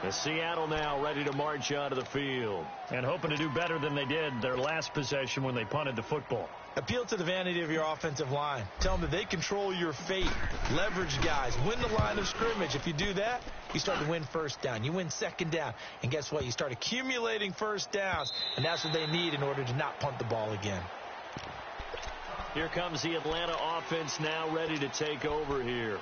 And Seattle now ready to march out of the field. And hoping to do better than they did their last possession when they punted the football. Appeal to the vanity of your offensive line. Tell them that they control your fate. Leverage guys. Win the line of scrimmage. If you do that, you start to win first down. You win second down. And guess what? You start accumulating first downs. And that's what they need in order to not punt the ball again. Here comes the Atlanta offense now ready to take over here.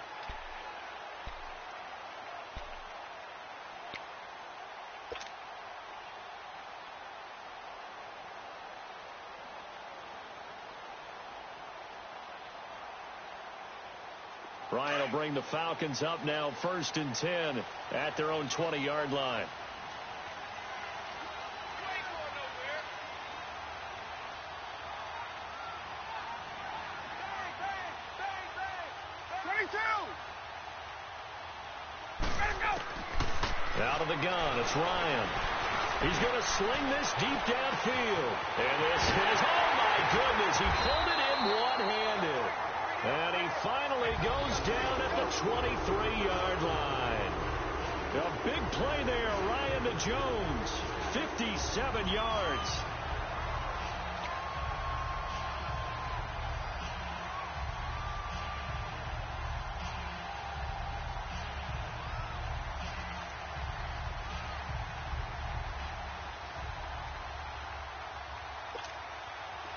Ryan will bring the Falcons up now, 1st and 10 at their own 20-yard line. Out of the gun, it's Ryan. He's going to sling this deep downfield. And this is, oh my goodness, he pulled it in one-handed. And he finally goes down at the 23-yard line. A big play there, Ryan to Jones, 57 yards.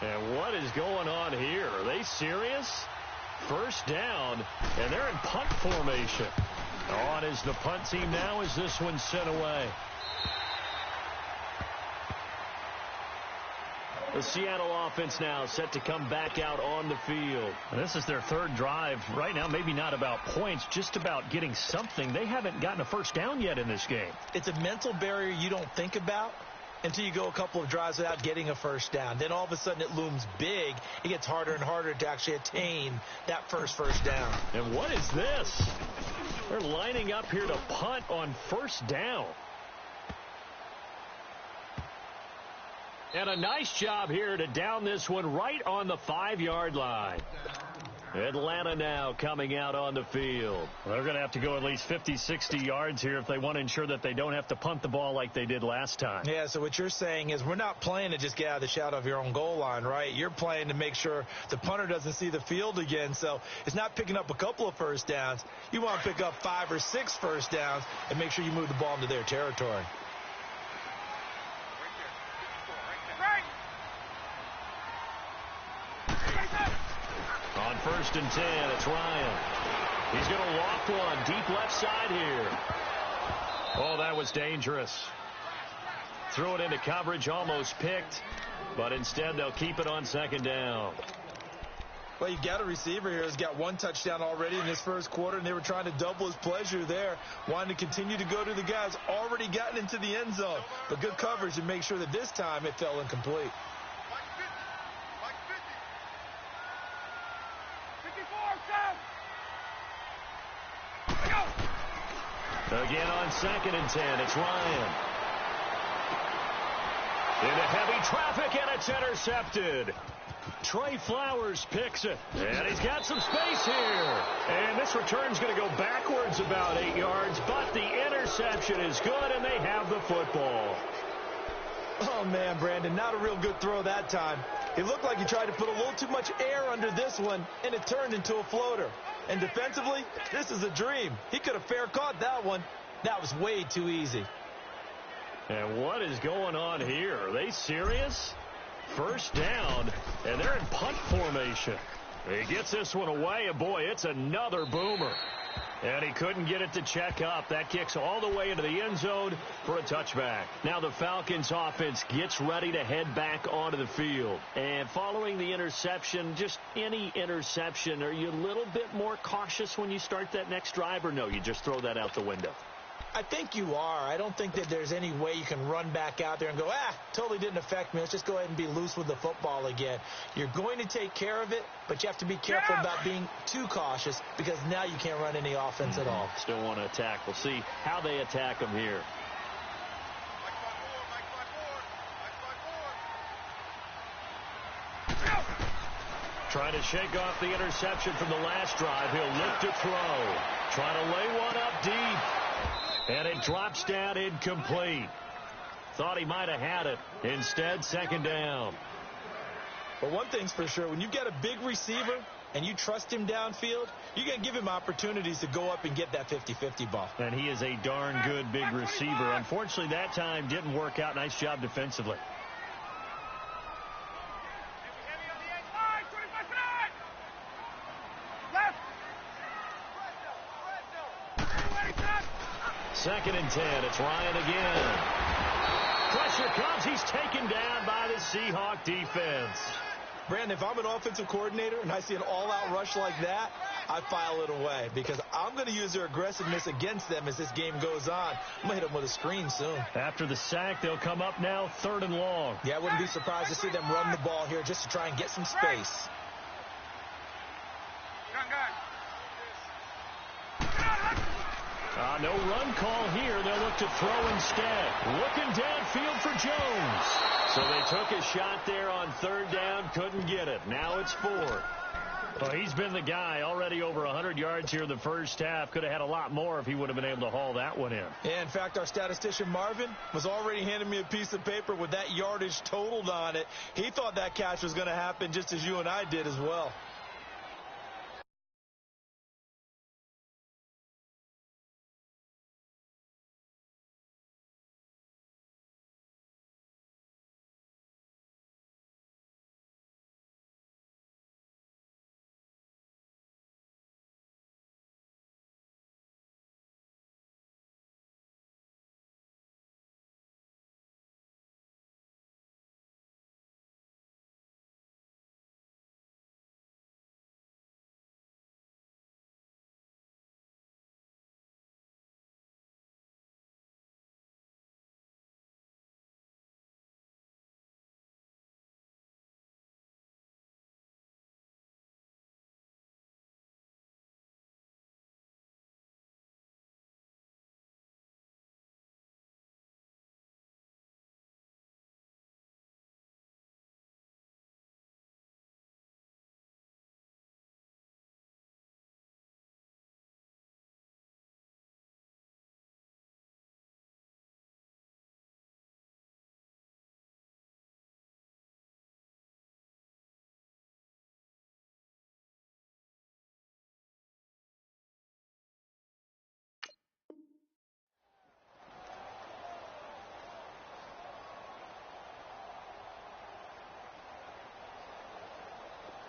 And what is going on here? Are they serious? 1st down, and they're in punt formation. On is the punt team now as this one's sent away. The Seattle offense now set to come back out on the field. And this is their 3rd drive. Right now, maybe not about points, just about getting something. They haven't gotten a first down yet in this game. It's a mental barrier you don't think about until you go a couple of drives without getting a first down. Then all of a sudden it looms big. It gets harder and harder to actually attain that first down. And what is this? They're lining up here to punt on 1st down. And a nice job here to down this one right on the 5-yard line. Atlanta now coming out on the field. Well, they're going to have to go at least 50, 60 yards here if they want to ensure that they don't have to punt the ball like they did last time. Yeah, so what you're saying is we're not playing to just get out of the shadow of your own goal line, right? You're playing to make sure the punter doesn't see the field again. So it's not picking up a couple of first downs. You want to pick up 5 or 6 first downs and make sure you move the ball into their territory. On 1st and 10, it's Ryan. He's going to loft one deep left side here. Oh, that was dangerous. Threw it into coverage, almost picked, but instead they'll keep it on 2nd down. Well, you've got a receiver here who's got 1 touchdown already in this 1st quarter, and they were trying to double his pleasure there, wanting to continue to go to the guys already gotten into the end zone. But good coverage to make sure that this time it fell incomplete. Again on 2nd and 10, it's Ryan. Into heavy traffic, and it's intercepted. Trey Flowers picks it, and he's got some space here. And this return's going to go backwards about 8 yards, but the interception is good, and they have the football. Oh, man, Brandon, not a real good throw that time. It looked like he tried to put a little too much air under this one, and it turned into a floater. And defensively, this is a dream. He could have fair caught that one. That was way too easy. And what is going on here? Are they serious? First down, and they're in punt formation. He gets this one away, and boy, it's another boomer. And he couldn't get it to check up. That kicks all the way into the end zone for a touchback. Now the Falcons offense gets ready to head back onto the field. And following the interception, just any interception, are you a little bit more cautious when you start that next drive, or no, you just throw that out the window? I think you are. I don't think that there's any way you can run back out there and go, totally didn't affect me. Let's just go ahead and be loose with the football again. You're going to take care of it, but you have to be careful about being too cautious because now you can't run any offense at all. Still want to attack. We'll see how they attack them here. Trying to shake off the interception from the last drive. He'll look to throw. Trying to lay one up deep. And it drops down incomplete. Thought he might have had it. Instead, second down. But one thing's for sure, when you've got a big receiver and you trust him downfield, you're going to give him opportunities to go up and get that 50-50 ball. And he is a darn good big receiver. Unfortunately, that time didn't work out. Nice job defensively. Second and 10. It's Ryan again. Pressure comes. He's taken down by the Seahawk defense. Brandon, if I'm an offensive coordinator and I see an all-out rush like that, I file it away because I'm going to use their aggressiveness against them as this game goes on. I'm going to hit them with a screen soon. After the sack, they'll come up now 3rd and long. Yeah, I wouldn't be surprised to see them run the ball here just to try and get some space. No run call here. They'll look to throw instead. Looking downfield for Jones. So they took a shot there on 3rd down. Couldn't get it. Now it's 4th. Well, he's been the guy. Already over 100 yards here in the first half. Could have had a lot more if he would have been able to haul that one in. Yeah, in fact, our statistician Marvin was already handing me a piece of paper with that yardage totaled on it. He thought that catch was going to happen just as you and I did as well.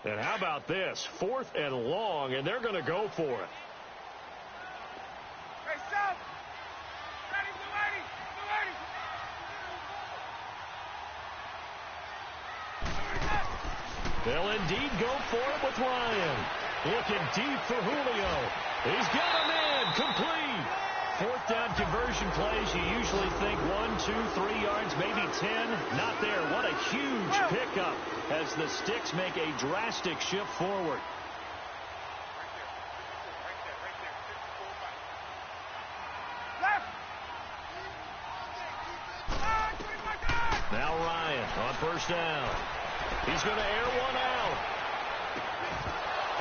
And how about this? 4th and long, and they're going to go for it. Hey, stop! Ready, They'll indeed go for it with Ryan. Looking deep for Julio. He's got a man. Complete. 4th down conversion plays, you usually think 1, 2, 3 yards, maybe 10. Not there. What a huge pickup as the Sticks make a drastic shift forward. Now Ryan on 1st down. He's going to air one out.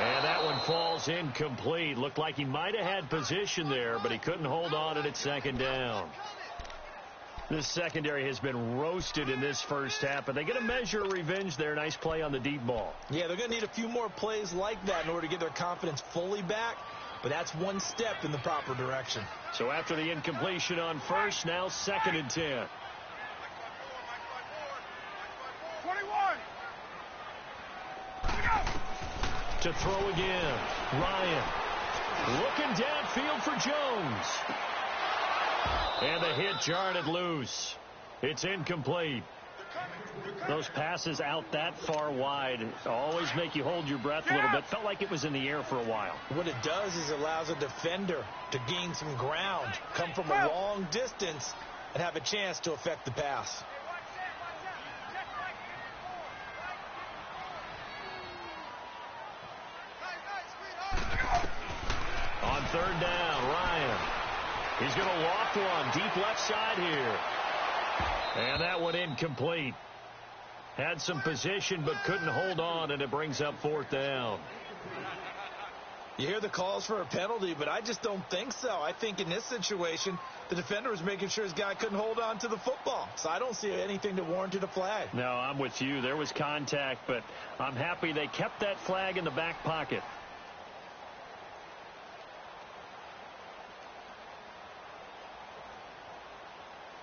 And that one falls incomplete. Looked like he might have had position there, but he couldn't hold on to it at 2nd down. This secondary has been roasted in this first half, but they get a measure of revenge there. Nice play on the deep ball. Yeah, they're going to need a few more plays like that in order to get their confidence fully back, but that's one step in the proper direction. So after the incompletion on first, now 2nd and 10. 21. To throw again, Ryan looking downfield for Jones. And the hit jarred it loose. It's incomplete. Those passes out that far wide always make you hold your breath a little bit. Felt like it was in the air for a while. What it does is it allows a defender to gain some ground, come from a long distance, and have a chance to affect the pass. On 3rd down, Ryan. He's going to loft one deep left side here. And that one incomplete. Had some position but couldn't hold on, and it brings up 4th down. You hear the calls for a penalty, but I just don't think so. I think in this situation, the defender was making sure his guy couldn't hold on to the football. So I don't see anything that warranted a flag. No, I'm with you. There was contact, but I'm happy they kept that flag in the back pocket.